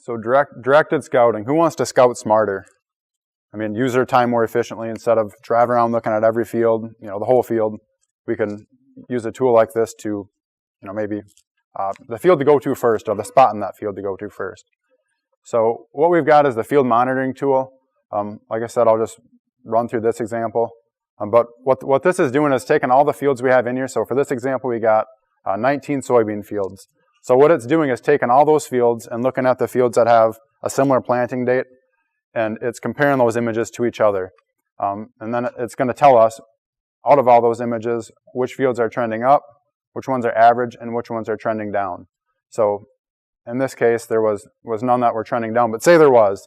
So directed scouting. Who wants to scout smarter? I mean, use their time more efficiently instead of driving around looking at every field, the whole field. We can use a tool like this to, maybe the field to go to first, or the spot in that field to go to first. So what we've got is the field monitoring tool. Like I said, I'll just run through this example. But what this is doing is taking all the fields we have in here. So for this example, we got 19 soybean fields. So what it's doing is taking all those fields and looking at the fields that have a similar planting date, and it's comparing those images to each other. And then it's going to tell us, out of all those images, which fields are trending up, which ones are average, and which ones are trending down. So in this case, there was none that were trending down, but say there was.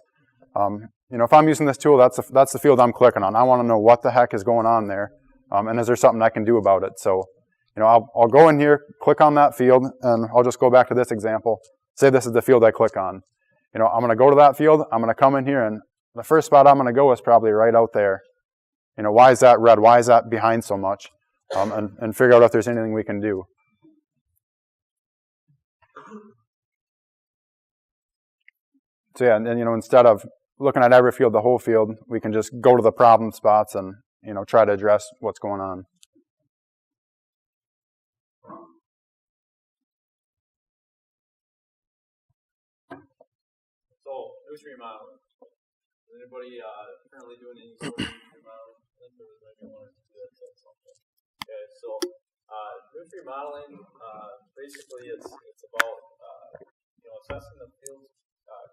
If I'm using this tool, that's the field I'm clicking on. I want to know what the heck is going on there, and is there something I can do about it? So, I'll go in here, click on that field, and I'll just go back to this example. Say this is the field I click on. I'm going to go to that field. I'm going to come in here, and the first spot I'm going to go is probably right out there. Why is that red? Why is that behind so much? And figure out if there's anything we can do. So yeah, and instead of looking at every field, the whole field, we can just go to the problem spots and try to address what's going on. So nursery modeling. Is anybody currently doing any sort of nursery modeling? I think there was maybe one or two that said something. Okay, so nursery modeling basically it's about assessing the field's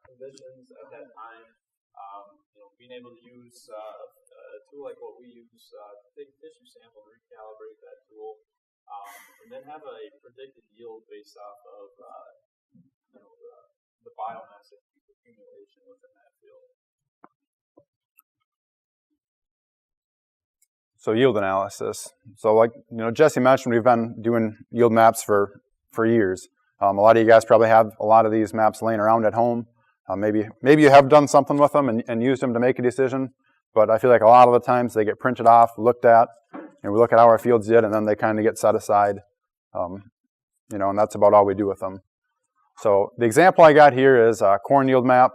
conditions at being able to use a tool like what we use, take a tissue sample and recalibrate that tool, and then have a predicted yield based off of the biomass accumulation within that field. So yield analysis. So like Jesse mentioned, we've been doing yield maps for years. A lot of you guys probably have a lot of these maps laying around at home. Maybe you have done something with them and used them to make a decision, but I feel like a lot of the times they get printed off, looked at, and we look at how our fields did, and then they kind of get set aside. And that's about all we do with them. So the example I got here is a corn yield map.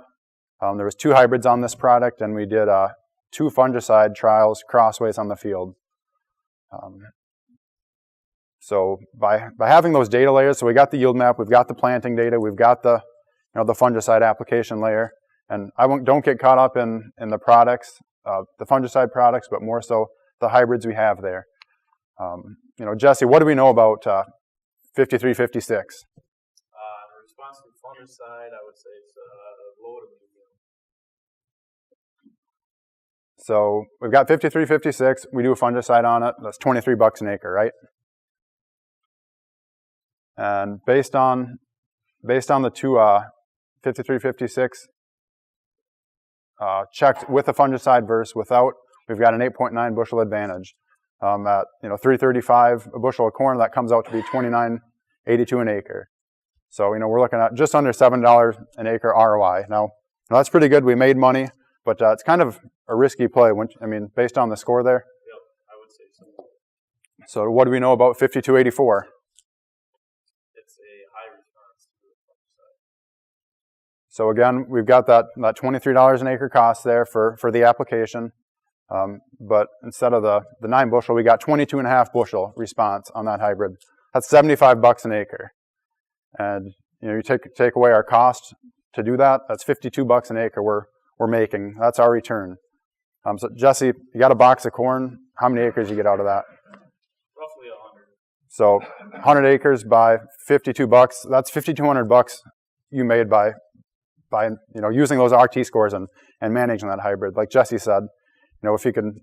There was 2 hybrids on this product, and we did 2 fungicide trials crossways on the field. So by having those data layers, so we got the yield map, we've got the planting data, we've got the the fungicide application layer, and don't get caught up in the products, the fungicide products, but more so the hybrids we have there. Jesse, what do we know about 5356? In response to fungicide, I would say it's low to medium. So we've got 5356. We do a fungicide on it. That's $23 an acre, right? And based on the 2 5356 checked with a fungicide versus without, we've got an 8.9 bushel advantage. At $3.35 a bushel of corn, that comes out to be $29.82 an acre. So we're looking at just under $7 an acre ROI. Now that's pretty good. We made money, but it's kind of a risky play. Based on the score there. Yep, I would say so. So what do we know about 5284? It's a high response to the fungicide. So again, we've got that $23 an acre cost there for the application. But instead of the 9 bushel, we got 22.5 bushel response on that hybrid. That's $75 an acre. And you take away our cost to do that, that's $52 an acre we're making. That's our return. So Jesse, you got a box of corn. How many acres you get out of that? Roughly 100. So 100 acres by $52. That's $5,200 you made by using those RT scores and managing that hybrid. Like Jesse said, if you can,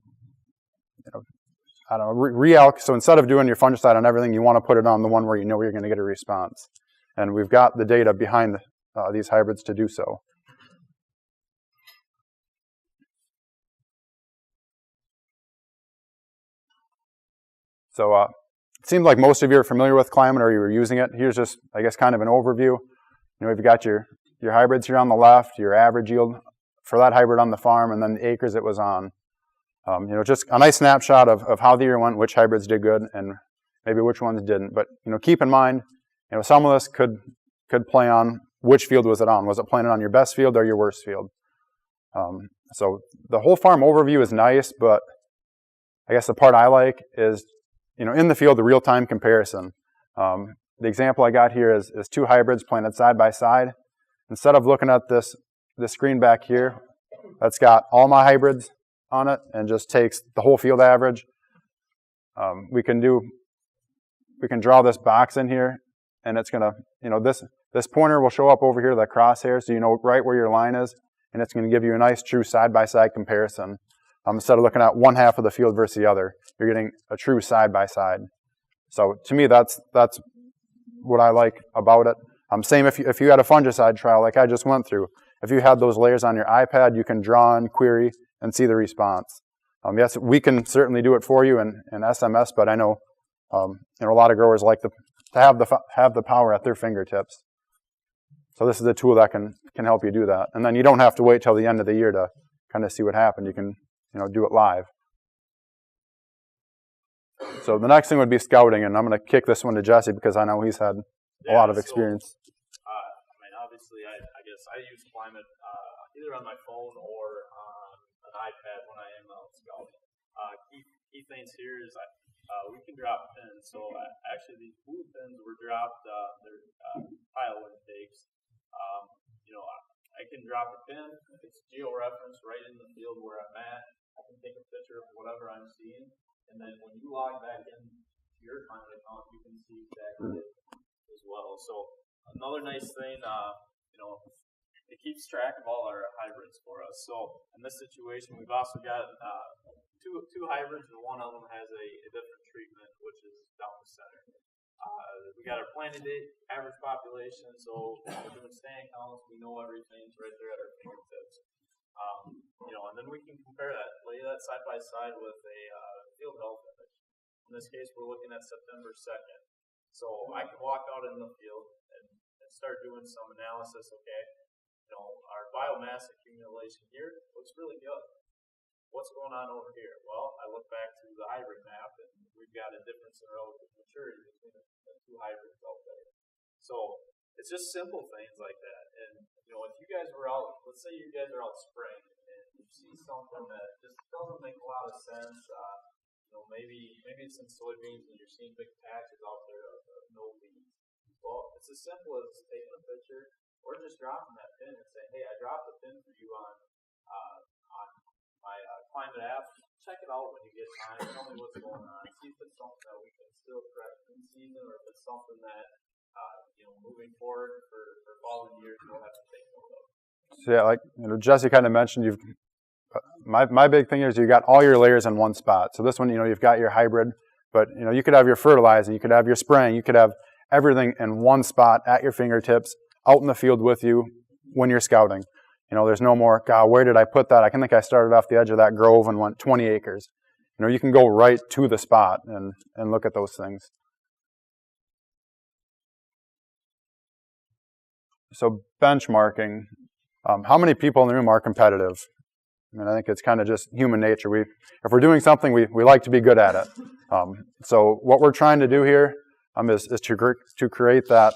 reallocate. So instead of doing your fungicide on everything, you want to put it on the one where you know you're going to get a response. And we've got the data behind these hybrids to do so. So it seems like most of you are familiar with Climate or you were using it. Here's just, I guess, kind of an overview. We've got your hybrids here on the left, your average yield for that hybrid on the farm, and then the acres it was on. Just a nice snapshot of how the year went, which hybrids did good, and maybe which ones didn't. But keep in mind, some of this could play on which field was it on. Was it planted on your best field or your worst field? So the whole farm overview is nice, but I guess the part I like is, in the field, the real-time comparison. The example I got here is 2 hybrids planted side by side. Instead of looking at this screen back here, that's got all my hybrids on it and just takes the whole field average. We can draw this box in here, and it's gonna, this pointer will show up over here, the crosshair, so you know right where your line is, and it's gonna give you a nice true side-by-side comparison. Instead of looking at one half of the field versus the other, you're getting a true side-by-side. So to me, that's what I like about it. Same if you had a fungicide trial like I just went through. If you had those layers on your iPad, you can draw and query and see the response. Yes, we can certainly do it for you in SMS, but I know a lot of growers like to have the power at their fingertips. So this is a tool that can help you do that, and then you don't have to wait till the end of the year to kind of see what happened. You can do it live. So the next thing would be scouting, and I'm going to kick this one to Jesse because I know he's had a lot of experience. Obviously, I guess I use Climate either on my phone or on an iPad when I am out scouting. Key things here is we can drop pins. So actually, these blue pins were dropped. They're tile intakes. I can drop a pin. It's geo-referenced right in the field where I'm at. I can take a picture of whatever I'm seeing, and then when you log back in to your Climate account, you can see exactly as well. So another nice thing, it keeps track of all our hybrids for us. So in this situation, we've also got two hybrids, and one of them has a different treatment, which is down the center. We got our planted date average population, so we're doing stand counts. We know everything's right there at our fingertips. And then we can compare that, lay that side by side with a field health image. In this case, we're looking at September 2nd. So I can walk out in the field and start doing some analysis. Okay, our biomass accumulation here looks really good. What's going on over here? Well, I look back to the hybrid map, and we've got a difference in relative maturity between the two hybrids out there. So it's just simple things like that. And if you guys were out, let's say you guys are out spraying, and you see something that just doesn't make a lot of sense. Maybe it's in soybeans, and you're seeing big patches out there of no leaves. Well, it's as simple as taking a picture or just dropping that pin and saying, "Hey, I dropped a pin for you on my climate app. Check it out when you get time. Tell me what's going on. See if it's something that we can still correct in season, or if it's something that moving forward for following years we'll have to take note of." So yeah, Jesse kind of mentioned, my big thing is you got all your layers in one spot. So this one, you've got your hybrid, but you could have your fertilizing, you could have your spraying, you could have everything in one spot at your fingertips, out in the field with you when you're scouting. There's no more, God, where did I put that? I think I started off the edge of that grove and went 20 acres. You can go right to the spot and look at those things. So benchmarking, how many people in the room are competitive? I think it's kind of just human nature. If we're doing something, we like to be good at it. So what we're trying to do here is to create that.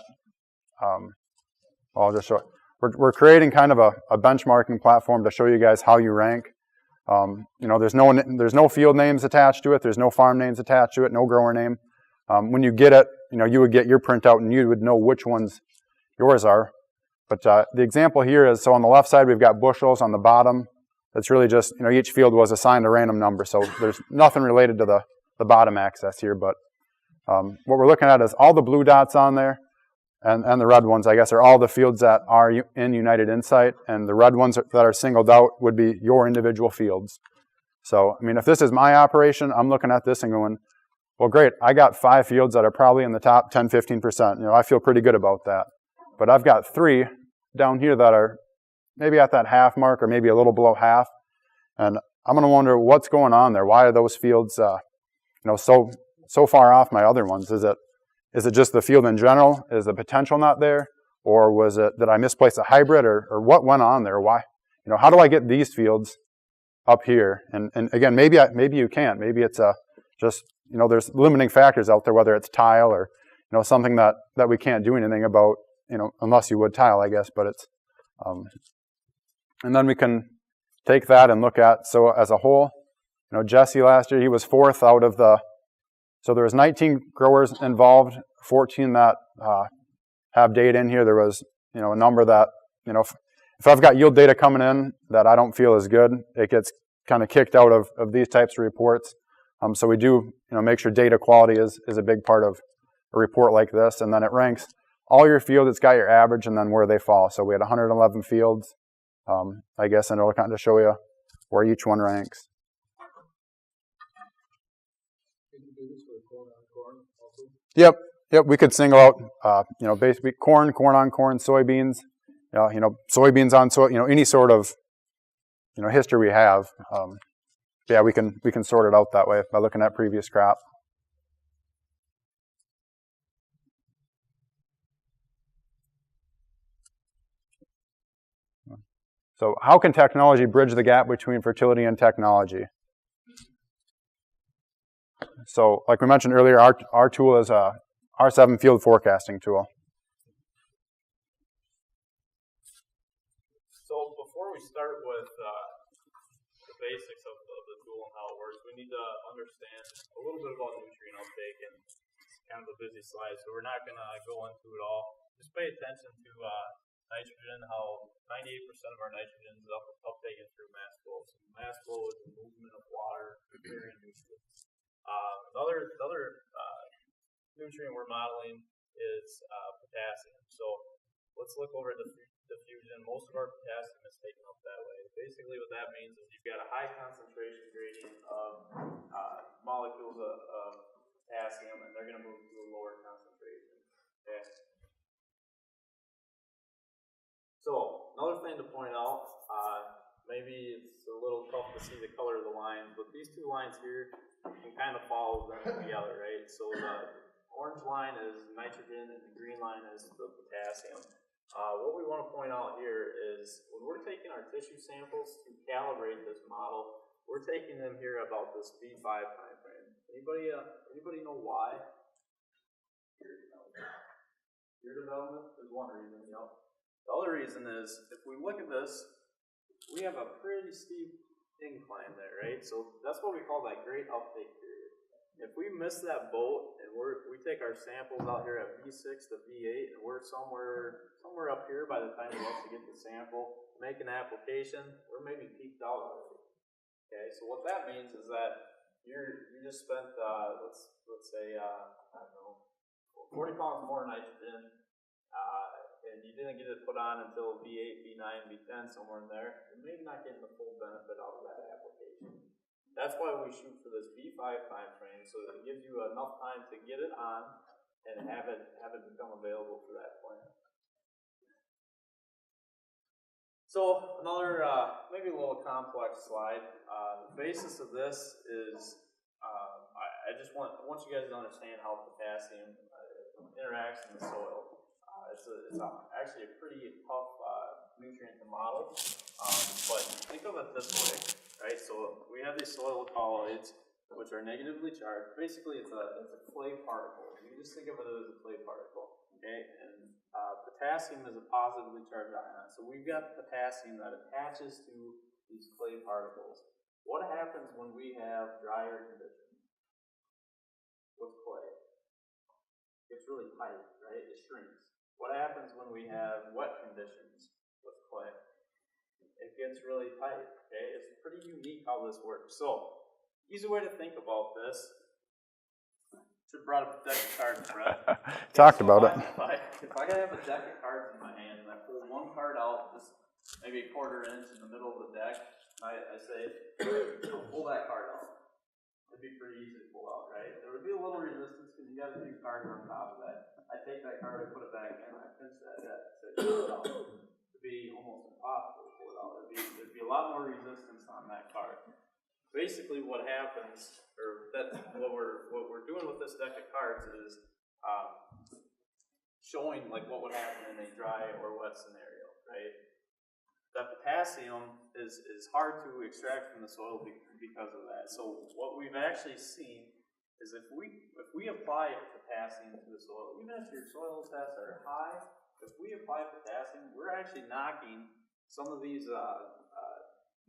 I'll just show it. We're creating kind of a benchmarking platform to show you guys how you rank. There's no field names attached to it. There's no farm names attached to it. No grower name. When you get it, you would get your printout and you would know which ones yours are. But the example here is, so on the left side we've got bushels. On the bottom, it's really just each field was assigned a random number. So there's nothing related to the bottom axis here. But what we're looking at is all the blue dots on there. And the red ones, I guess, are all the fields that are in United Insight, and the red ones that are singled out would be your individual fields. So, if this is my operation, I'm looking at this and going, well, great, I got 5 fields that are probably in the top 10, 15%. I feel pretty good about that. But I've got 3 down here that are maybe at that half mark or maybe a little below half, and I'm going to wonder what's going on there. Why are those fields, so far off my other ones? Is it just the field in general? Is the potential not there? Or was it that I misplaced a hybrid, or what went on there? Why? How do I get these fields up here? And again, maybe you can't. Maybe it's just, there's limiting factors out there, whether it's tile or, something that we can't do anything about, unless you would tile, I guess. But it's, and then we can take that and look at, so as a whole, Jesse last year, he was 4th out of so there was 19 growers involved, 14 that have data in here. There was, a number that, if I've got yield data coming in that I don't feel is good, it gets kind of kicked out of these types of reports. So we do, make sure data quality is a big part of a report like this. And then it ranks all your fields. It's got your average and then where they fall. So we had 111 fields, I guess, and it'll kind of show you where each one ranks. Yep. We could single out, basically corn on corn, soybeans, soybeans on soy, any sort of, history we have. Yeah, we can sort it out that way by looking at previous crop. So how can technology bridge the gap between fertility and technology? So, like we mentioned earlier, our tool is a R7 field forecasting tool. So before we start with the basics of the tool and how it works, we need to understand a little bit about nutrient uptake, and it's kind of a busy slide, so we're not going to go into it all. Just pay attention to nitrogen, how 98% of our nitrogen is uptaken through mass flow. So mass flow is the movement of water carrying nutrients. The other nutrient we're modeling is potassium. So let's look over at the diffusion, most of our potassium is taken up that way. Basically what that means is you've got a high concentration gradient of molecules of potassium, and they're going to move to a lower concentration. Okay. So another thing to point out, maybe it's a little tough to see the color of the lines, but these two lines here, you can kind of follow them together, right? So the orange line is nitrogen and the green line is the potassium. What we want to point out here is when we're taking our tissue samples to calibrate this model, we're taking them here about this V5 time frame. Anybody know why? Ear development is one reason, yep. The other reason is, if we look at this, we have a pretty steep incline there, right? So that's what we call that great uptake period. If we miss that boat and we take our samples out here at V6 to V8 and we're somewhere up here by the time we actually get the sample, make an application, we're maybe peaked out already. Okay, so what that means is that you just spent let's say I don't know, 40 pounds more nitrogen, and you didn't get it put on until V8, V9, V10, somewhere in there, you're maybe not getting the full benefit out of that application. That's why we shoot for this V5 time frame, so that it gives you enough time to get it on and have it become available for that plant. So another maybe a little complex slide. The basis of this is I want you guys to understand how potassium interacts in the soil. It's actually a pretty tough nutrient to model, but think of it this way, right? So we have these soil colloids, which are negatively charged. Basically, it's a clay particle. You just think of it as a clay particle, okay? And potassium is a positively charged ion. So we've got potassium that attaches to these clay particles. What happens when we have drier conditions with clay? It gets really tight, right? It shrinks. What happens when we have wet conditions with clay? It gets really tight, okay? It's pretty unique how this works. So, easy way to think about this, should have brought up a deck of cards, Brett. Talked about it. If I have a deck of cards in my hand and I pull one card out, just maybe a quarter inch in the middle of the deck, I say, pull that card out. It'd be pretty easy to pull out, right? There would be a little resistance because you got a few cards on top of that. I take that card and put it back in, I pinch that deck, say pull it out. It'd be almost impossible to pull it out. There'd be a lot more resistance on that card. Basically, what happens, or what we're doing with this deck of cards is showing like what would happen in a dry or wet scenario, right? That potassium is hard to extract from the soil because of that. So what we've actually seen is if we apply potassium to the soil, even if your soil tests are high, if we apply potassium, we're actually knocking some of these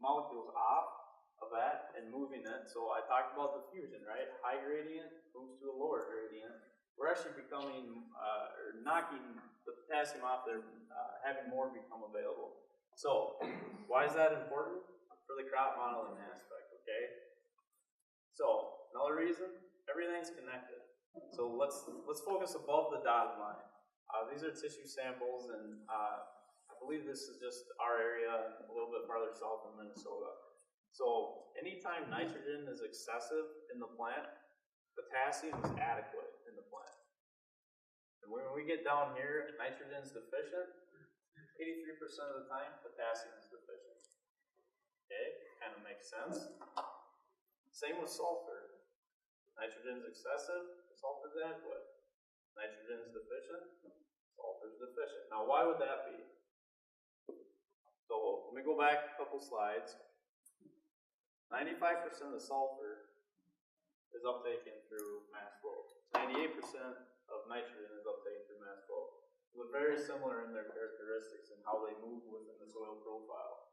molecules off of that and moving it. So I talked about diffusion, right? High gradient moves to a lower gradient. We're actually becoming, or knocking the potassium off there, having more become available. So, why is that important? For the crop modeling aspect, okay? So, another reason, everything's connected. So let's focus above the dotted line. These are tissue samples, and I believe this is just our area, a little bit farther south in Minnesota. So, anytime nitrogen is excessive in the plant, potassium is adequate in the plant. And when we get down here, nitrogen is deficient, 83% of the time, potassium is deficient. Okay, kind of makes sense. Same with sulfur. Nitrogen is excessive, sulfur is adequate. Nitrogen is deficient, sulfur is deficient. Now, why would that be? So, let me go back a couple slides. 95% of the sulfur is uptaken through mass flow. 98% of nitrogen is uptaken through mass flow. They're very similar in their characteristics and how they move within the soil profile.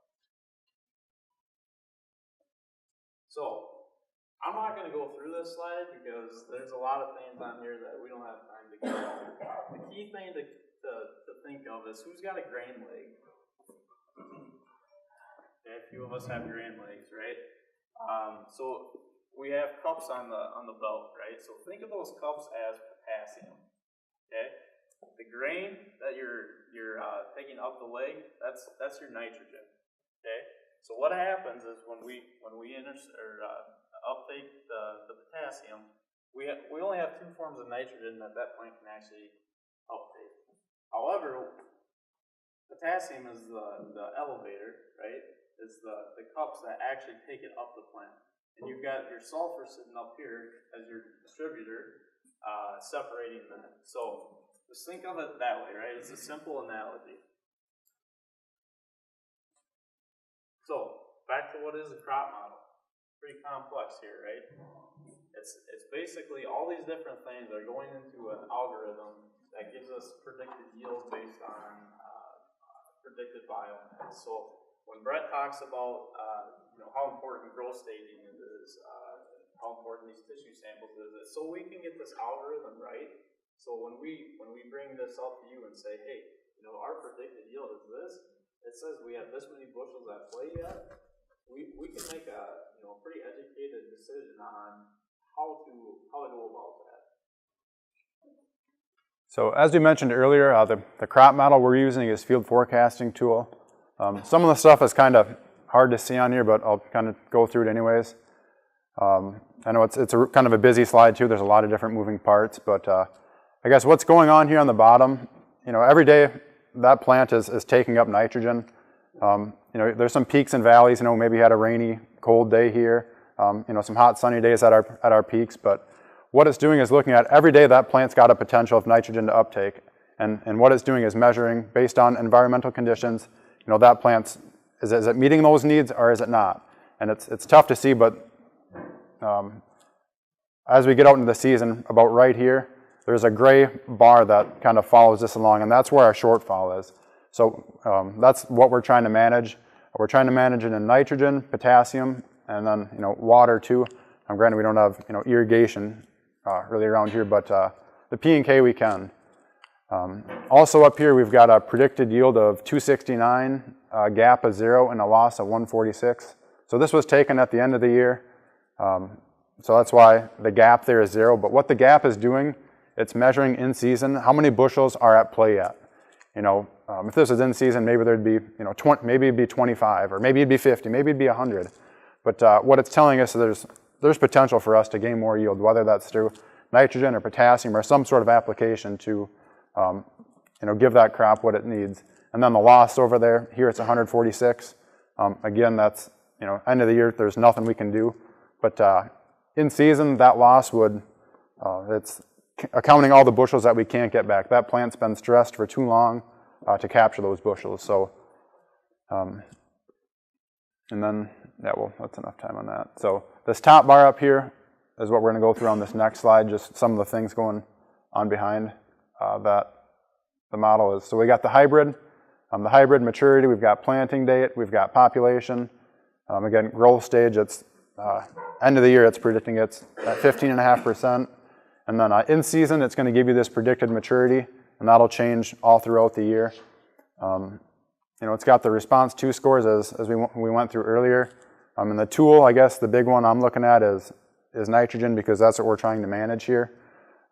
So, I'm not going to go through this slide because there's a lot of things on here that we don't have time to get into. The key thing to think of is who's got a grain leg? Okay, a few of us have grain legs, right? So we have cups on the belt, right? So think of those cups as potassium. Okay? the grain that you're taking up the leg, that's your nitrogen. Okay. So what happens is when we uptake the potassium, we only have two forms of nitrogen that plant can actually uptake. However, potassium is the elevator, right? Is the cups that actually take it up the plant. And you've got your sulfur sitting up here as your distributor, separating that. So just think of it that way, right? It's a simple analogy. So back to what is a crop model. Pretty complex here, right? It's basically all these different things are going into an algorithm that gives us predicted yield based on predicted biomass. So when Brett talks about how important growth staging is, how important these tissue samples is so we can get this algorithm right. So when we bring this up to you and say, hey, our predicted yield is this, it says we have this many bushels at play yet, we can make a pretty educated decision on how to go about that. So as we mentioned earlier, the crop model we're using is field forecasting tool. Some of the stuff is kind of hard to see on here, but I'll kind of go through it anyways. I know it's kind of a busy slide too. There's a lot of different moving parts, but I guess what's going on here on the bottom, every day that plant is taking up nitrogen. There's some peaks and valleys. Maybe you had a rainy, cold day here. Some hot, sunny days at our peaks. But what it's doing is looking at every day that plant's got a potential of nitrogen to uptake, and what it's doing is measuring based on environmental conditions. That plant's is it meeting those needs or is it not? And it's tough to see, but as we get out into the season, about right here, there's a gray bar that kind of follows this along, and that's where our shortfall is. So that's what we're trying to manage. We're trying to manage it in nitrogen, potassium, and then water too. Granted, we don't have irrigation really around here, but the P and K we can. Also up here, we've got a predicted yield of 269, a gap of 0, and a loss of 146. So this was taken at the end of the year. So that's why the gap there is 0. But what the gap is doing, it's measuring in season how many bushels are at play yet. If this is in season, maybe there'd be 20, maybe it'd be 25, or maybe it'd be 50, maybe it'd be 100. But what it's telling us is there's potential for us to gain more yield, whether that's through nitrogen or potassium or some sort of application to give that crop what it needs. And then the loss over there, here it's 146. Again, that's end of the year, there's nothing we can do. But in season, that loss would, it's accounting all the bushels that we can't get back. That plant's been stressed for too long to capture those bushels. So, and then, that's enough time on that. So this top bar up here is what we're going to go through on this next slide, just some of the things going on behind that the model is. So we got the hybrid maturity, we've got planting date, we've got population. Again, growth stage, it's end of the year, it's predicting it's at 15.5%. And then in season, it's going to give you this predicted maturity, and that'll change all throughout the year. It's got the response 2 scores as we went through earlier. And the tool, I guess the big one I'm looking at is nitrogen, because that's what we're trying to manage here.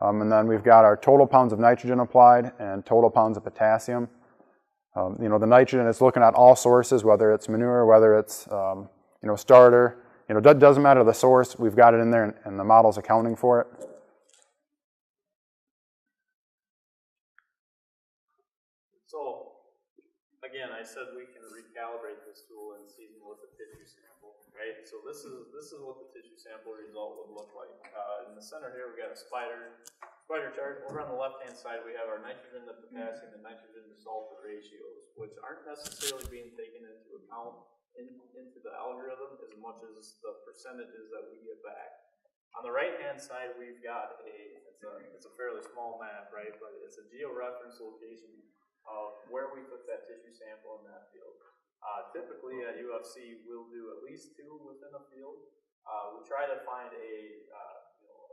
And then we've got our total pounds of nitrogen applied and total pounds of potassium. The nitrogen is looking at all sources, whether it's manure, whether it's starter. It doesn't matter the source. We've got it in there, and the model's accounting for it. So again, I said we can recalibrate this tool in season with a tissue sample, right? So this is what the tissue sample result would look like. In the center here, we got a spider chart. Over on the left-hand side, we have our nitrogen to potassium and nitrogen to sulfur ratios, which aren't necessarily being taken into account into the algorithm as much as the percentages that we get back. On the right-hand side, we've got it's a fairly small map, right? But it's a georeference location of where we took that tissue sample in that field. Typically at UFC, we'll do at least 2 within a field. We try to find a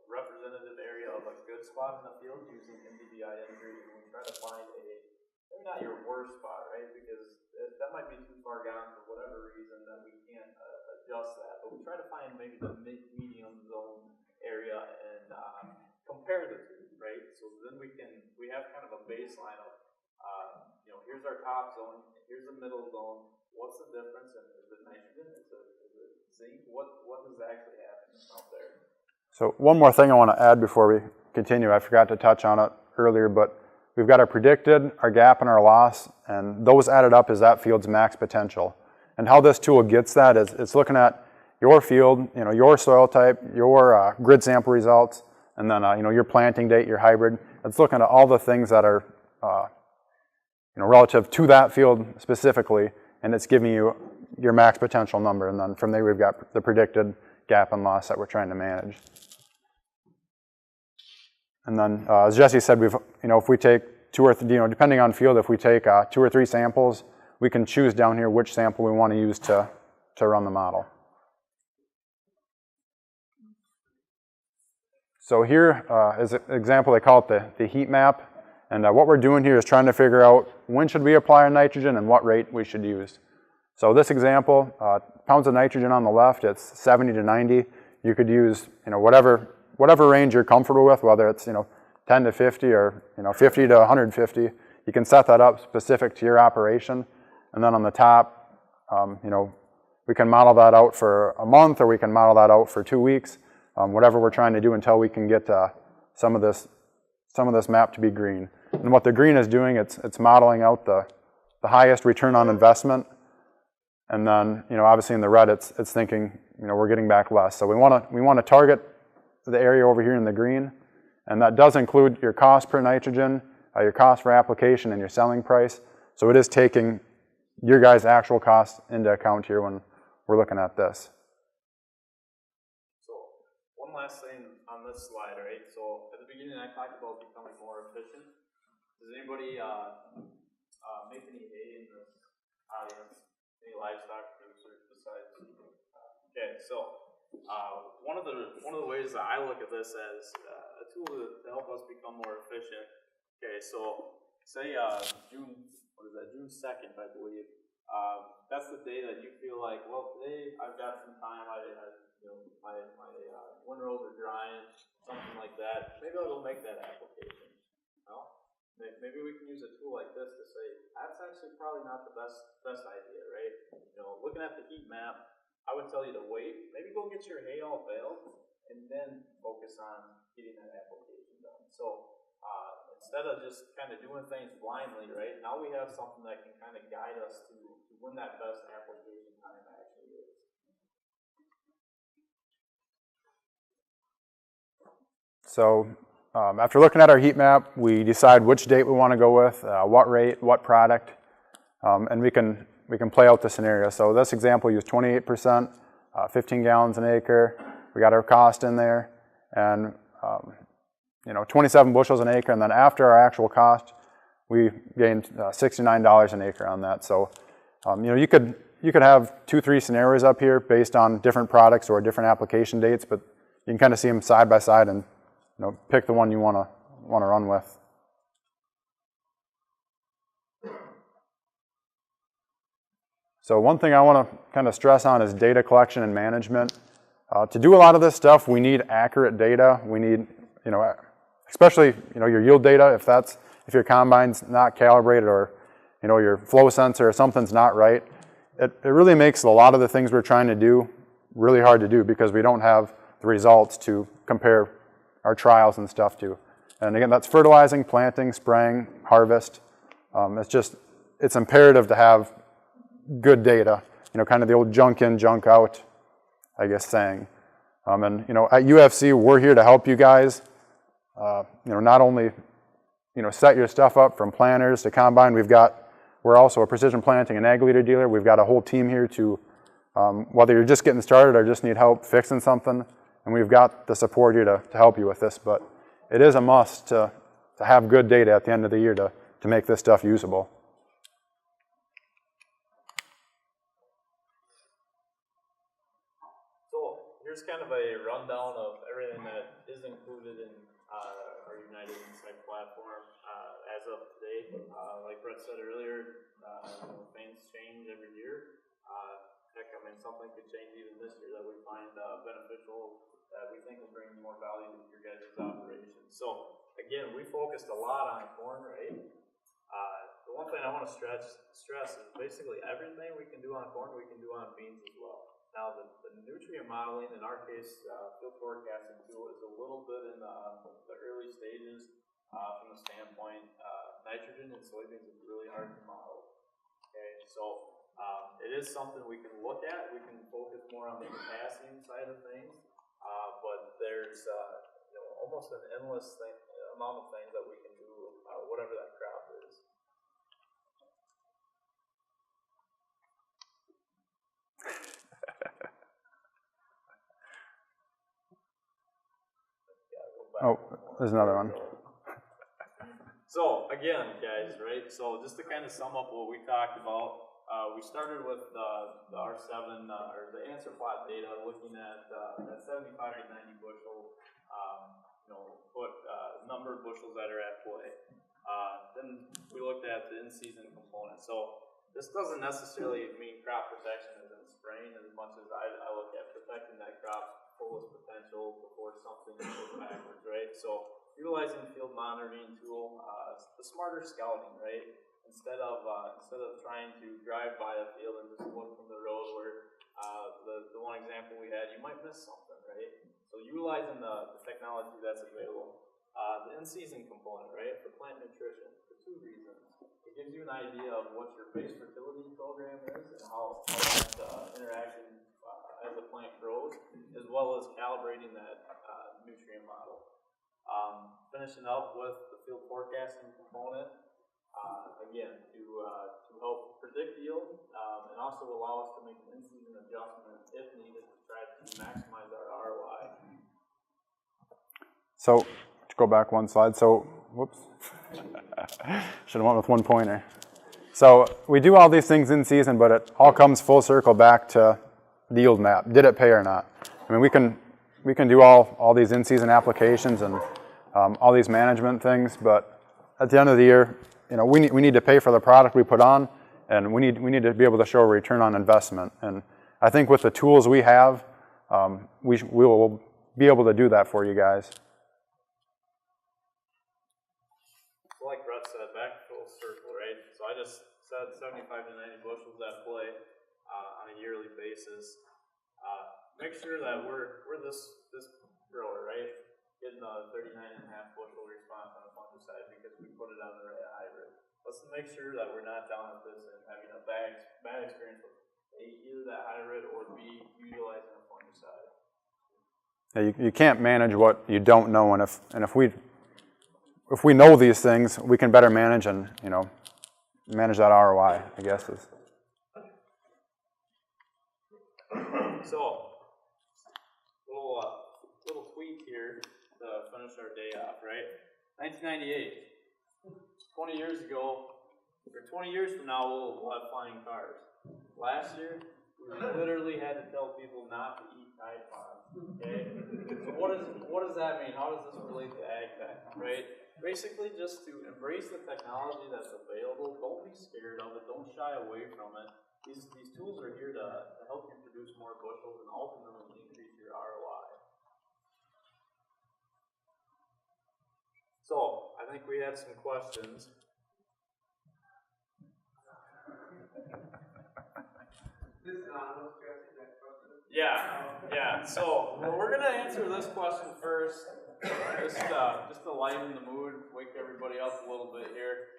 representative area of a good spot in the field using MDBI entry, and we try to find maybe not your worst spot, right? Because that might be too far gone for whatever reason that we can't adjust that. But we try to find maybe the mid-medium zone area and compare the two, right? So then we have kind of a baseline of, here's our top zone, here's the middle zone. What's the difference? And is it nitrogen? Is it zinc? What is actually happening out there? So one more thing I want to add before we continue. I forgot to touch on it earlier, but we've got our predicted, our gap, and our loss, and those added up is that field's max potential. And how this tool gets that is it's looking at your field, your soil type, your grid sample results, and then your planting date, your hybrid. It's looking at all the things that are relative to that field specifically, and it's giving you your max potential number. And then from there we've got the predicted gap and loss that we're trying to manage. And then as Jesse said, if we take two or depending on field, if we take 2 or 3 samples, we can choose down here which sample we want to use to run the model. So here is an example, they call it the heat map. And what we're doing here is trying to figure out when should we apply our nitrogen and what rate we should use. So this example, pounds of nitrogen on the left, it's 70 to 90. You could use whatever range you're comfortable with, whether it's 10 to 50 or 50 to 150. You can set that up specific to your operation. And then on the top, we can model that out for a month, or we can model that out for 2 weeks. Whatever we're trying to do until we can get some of this map to be green. And what the green is doing, it's modeling out the highest return on investment. And then obviously in the red, it's thinking we're getting back less. So we want to target the area over here in the green, and that does include your cost per nitrogen, your cost for application, and your selling price. So it is taking your guys' actual costs into account here when we're looking at this. Last thing on this slide, right? So at the beginning, I talked about becoming more efficient. Does anybody make any hay in this audience? Any livestock producers besides? Okay, so one of the ways that I look at this as a tool to help us become more efficient. Okay, so say June 2nd, I believe. That's the day that you feel like, well, today I've got some time. My windrows are drying, something like that. Maybe I'll go make that application. Maybe we can use a tool like this to say that's actually probably not the best idea, right? Looking at the heat map, I would tell you to wait. Maybe go get your hay all baled, and then focus on getting that application done. So instead of just kind of doing things blindly, right? Now we have something that can kind of guide us to when that best application time actually is. So after looking at our heat map, we decide which date we want to go with, what rate, what product, and we can play out the scenario. So this example used 28%, 15 gallons an acre. We got our cost in there, and 27 bushels an acre, and then after our actual cost, we gained $69 an acre on that. So you could have 2-3 scenarios up here based on different products or different application dates, but you can kind of see them side by side and pick the one you want to run with. So one thing I want to kind of stress on is data collection and management. To do a lot of this stuff, we need accurate data. We need, especially your yield data. If your combine's not calibrated, or your flow sensor or something's not right, it really makes a lot of the things we're trying to do really hard to do because we don't have the results to compare our trials and stuff to. And again, that's fertilizing, planting, spraying, harvest. It's imperative to have good data, kind of the old junk in, junk out, I guess, saying. And at UFC, we're here to help you guys, not only, set your stuff up from planters to combine. We're also a precision planting and ag leader dealer. We've got a whole team here to, whether you're just getting started or just need help fixing something, and we've got the support here to help you with this. But it is a must to have good data at the end of the year to make this stuff usable. So here's kind of a rundown of everything that is included in our United Insight platform as of today. Like Brett said earlier, things change every year. Heck, something could change even this year that we find beneficial, that we think will bring more value to your guys' operations. So again, we focused a lot on corn, right? The one thing I want to stress is basically everything we can do on corn, we can do on beans as well. Now, the nutrient modeling, in our case, field forecasting tool, is a little bit in the early stages from the standpoint. Nitrogen in soybeans is really hard to model. Okay, so it is something we can look at. We can focus more on the potassium side of things, but there's almost an endless amount of things that we can do, whatever that crop is. Oh, there's another one. So again, guys, right? So just to kind of sum up what we talked about, we started with the R7 or the answer plot data, looking at that 75 to 90 bushel, number of bushels that are at play. Then we looked at the in-season component. So this doesn't necessarily mean crop protection is in spraying as much as I look at protecting that crop's fullest potential before something goes backwards, right? So utilizing field monitoring tool, the smarter scouting, right? Instead of trying to drive by a field and just look from the road where the one example we had, you might miss something, right? So utilizing the technology that's available. The in-season component, right, for plant nutrition, for two reasons. It gives you an idea of what your base fertility program is and how that interaction as the plant grows, as well as calibrating that nutrient model. Finishing up with the field forecasting component, again, to help predict yield and also allow us to make an in-season adjustment if needed to try to maximize our ROI. So, to go back one slide. So, whoops. Should have went with one pointer. So, we do all these things in season, but it all comes full circle back to the yield map. Did it pay or not? I mean, we can do all these in-season applications and all these management things, but at the end of the year, we need to pay for the product we put on, and we need to be able to show a return on investment. And I think with the tools we have, we will be able to do that for you guys. Like Brett said, back full circle, right? So I just said 75 to 90 bushels at play on a yearly basis. Make sure that we're this grower, right? Getting a 39.5 bushel response on a fungicide because we put it on the right hybrid. Let's make sure that we're not down at this and having a bad experience with either that hybrid or B, utilizing a fungicide. Yeah, you can't manage what you don't know, and if we know these things, we can better manage and manage that ROI, I guess is. So, little tweak here to finish our day off, right? 1998, 20 years ago, or 20 years from now, we'll have flying cars. Last year, we literally had to tell people not to eat Tide Pods. Okay? So what does that mean? How does this relate to ag tech, right? Basically, just to embrace the technology that's available. Don't be scared of it. Don't shy away from it. These tools are here to help you produce more bushels and ultimately increase your ROI. So, I think we had some questions. Yeah. So, we're going to answer this question first, just to lighten the mood, wake everybody up a little bit here.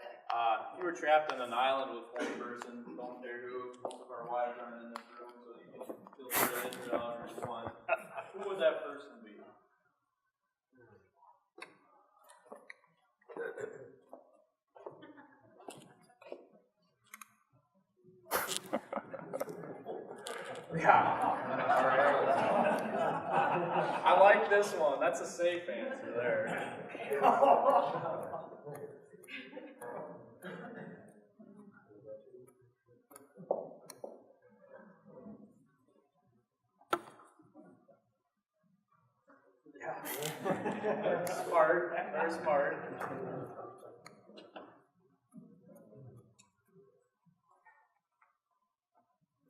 If you were trapped on an island with one person, don't care who, most of our wives aren't in this room, so you can feel free to answer it however you want. Who would that person be? Yeah. I like this one. That's a safe answer there. Smart. Very smart.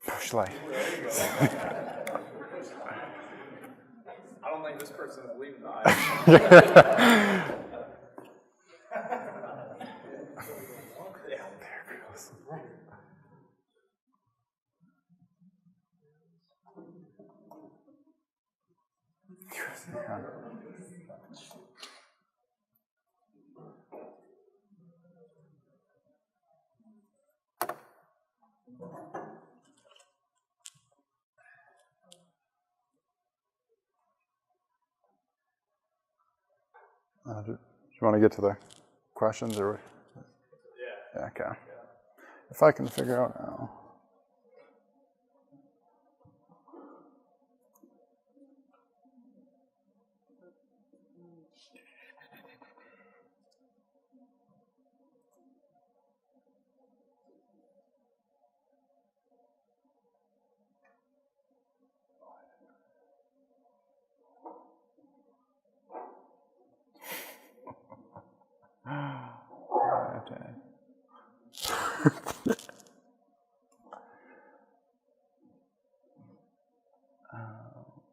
Bush Light. I don't think this person's leaving the island. Do you want to get to the questions or? Yeah. Yeah, okay. If I can figure out now. Okay.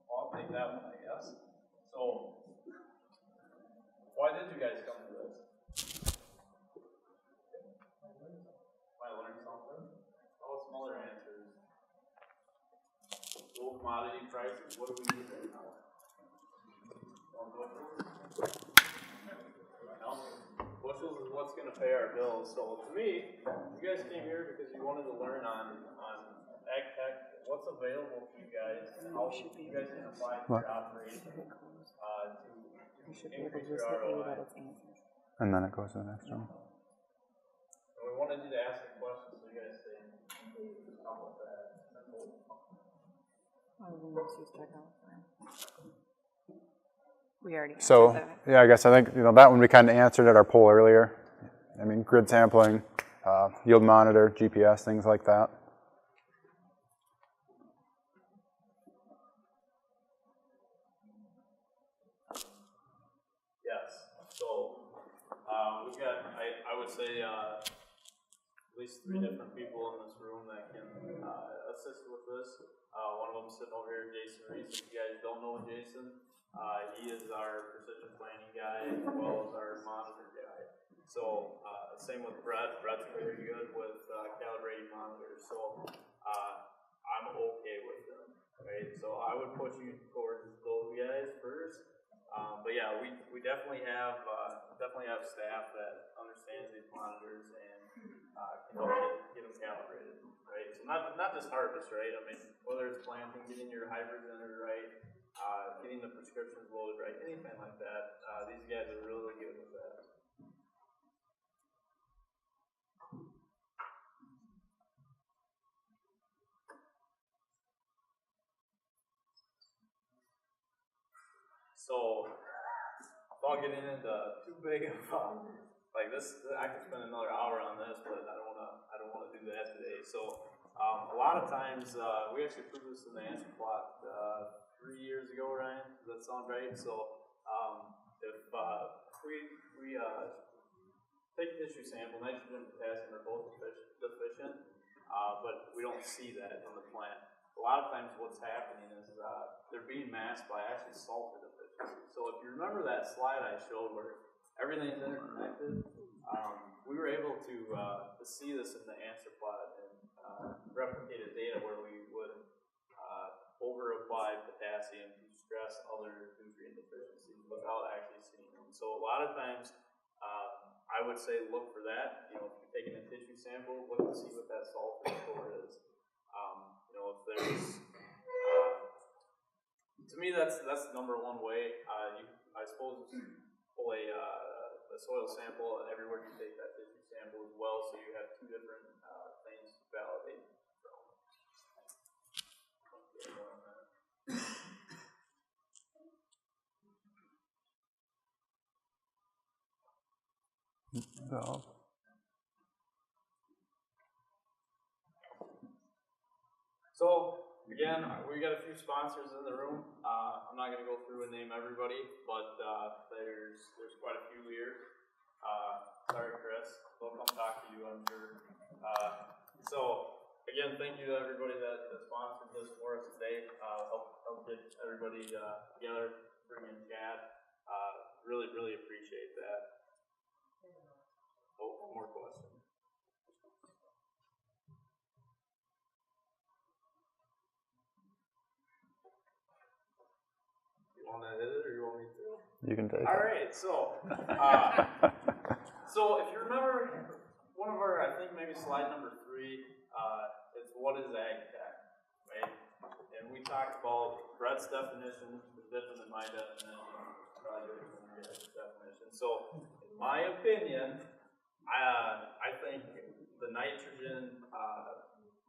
I'll take that one, I guess. So, why did you guys come to this? Might learn something. Oh, some other answers. Low commodity prices. What do we need right now? Bushels is what's going to pay our bills. So to me, you guys came here because you wanted to learn on ag tech, what's available to you guys, and how you guys can apply to your operation to increase your ROI. And then it goes to the next one. And we wanted you to ask some questions so you guys say, how about that? We already So, answered that. yeah, I guess I think that one we kind of answered at our poll earlier. I mean, grid sampling, yield monitor, GPS, things like that. Yes. So we've got, I would say, at least 3 different people in this room that can assist with this. One of them sitting over here, Jason Reese. If you guys don't know Jason, he is our precision planning guy as well as our monitor guy. So same with Brett. Brett's very good with calibrating monitors. So I'm okay with them, right? So I would push you towards those guys first. But yeah, we definitely have staff that understands these monitors and can help get them calibrated, right? So not just harvest, right? I mean, whether it's planting, getting your hybrids in there right, getting the prescriptions loaded right, anything like that. These guys are really good with that. So, without getting into too big of like this, I could spend another hour on this, but I don't wanna do that today. So, a lot of times we actually put this in the answer plot 3 years ago, Ryan. Does that sound right? So, if we take a tissue sample, nitrogen and potassium are both deficient, but we don't see that in the plant. A lot of times what's happening is they're being masked by actually sulfur deficiency. So if you remember that slide I showed where everything's interconnected, we were able to see this in the answer plot and replicated data where we would over-apply potassium to stress other nutrient deficiencies without actually seeing them. So a lot of times I would say look for that. If you're taking a tissue sample, look to see what that sulfur score is. If there's, to me, that's the number one way. I suppose pull a soil sample everywhere you take that tissue sample as well, so you have 2 different things to validate from. So, So, again, we got a few sponsors in the room. I'm not going to go through and name everybody, but there's quite a few here. Sorry, Chris. They'll come talk to you, I'm sure. So, again, thank you to everybody that sponsored this for us today. Help get everybody together, bring in chat. Really, really appreciate that. Oh, more questions. You want to hit it, or You can take All it. right, so if you remember one of our, I think maybe slide number 3, it's what is ag tech, right? And we talked about Brett's definition is different than my definition, probably different than your guys' definition. So, in my opinion, I think the nitrogen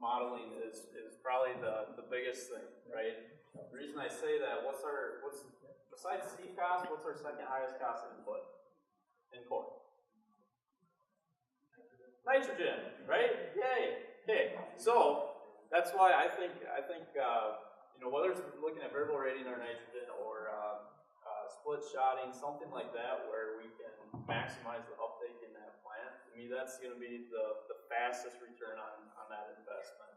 modeling is probably the biggest thing, right? The reason I say that, besides seed cost, what's our second highest cost input in corn? Nitrogen, right? Yay! Okay, so that's why I think whether it's looking at variable rating or nitrogen or split shotting, something like that, where we can maximize the uptake in that plant. To me, that's going to be the fastest return on that investment.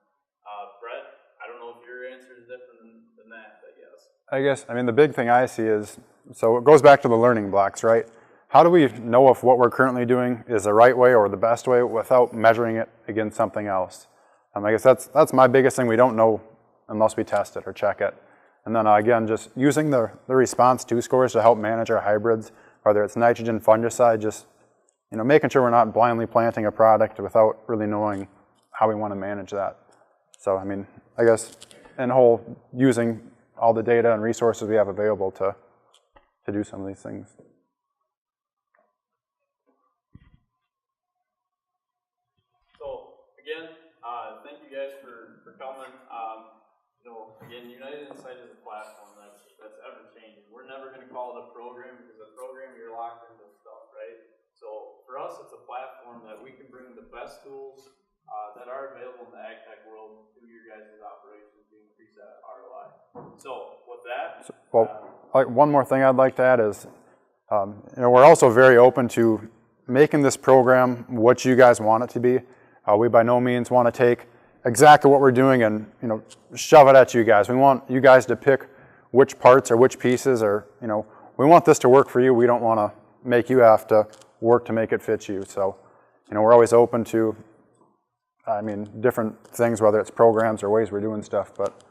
Brett, I don't know if your answer is different than that, but yes. I mean, the big thing I see is, so it goes back to the learning blocks, right? How do we know if what we're currently doing is the right way or the best way without measuring it against something else? I guess that's my biggest thing. We don't know unless we test it or check it. And then again, just using the response to scores to help manage our hybrids, whether it's nitrogen, fungicide, just making sure we're not blindly planting a product without really knowing how we want to manage that. So I mean, I guess in whole, using all the data and resources we have available to do some of these things. Again, thank you guys for coming. Again, United Insight is a platform that's ever changing. We're never going to call it a program because a program you're locked into stuff, right? So for us, it's a platform that we can bring the best tools that are available in the ag tech world to your guys' operations to increase that ROI. So with that, one more thing I'd like to add is, we're also very open to making this program what you guys want it to be. We by no means want to take exactly what we're doing and shove it at you guys. We want you guys to pick which parts or which pieces, or we want this to work for you. We don't want to make you have to work to make it fit you. So we're always open to different things, whether it's programs or ways we're doing stuff. But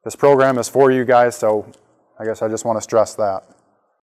this program is for you guys, so I guess I just want to stress that.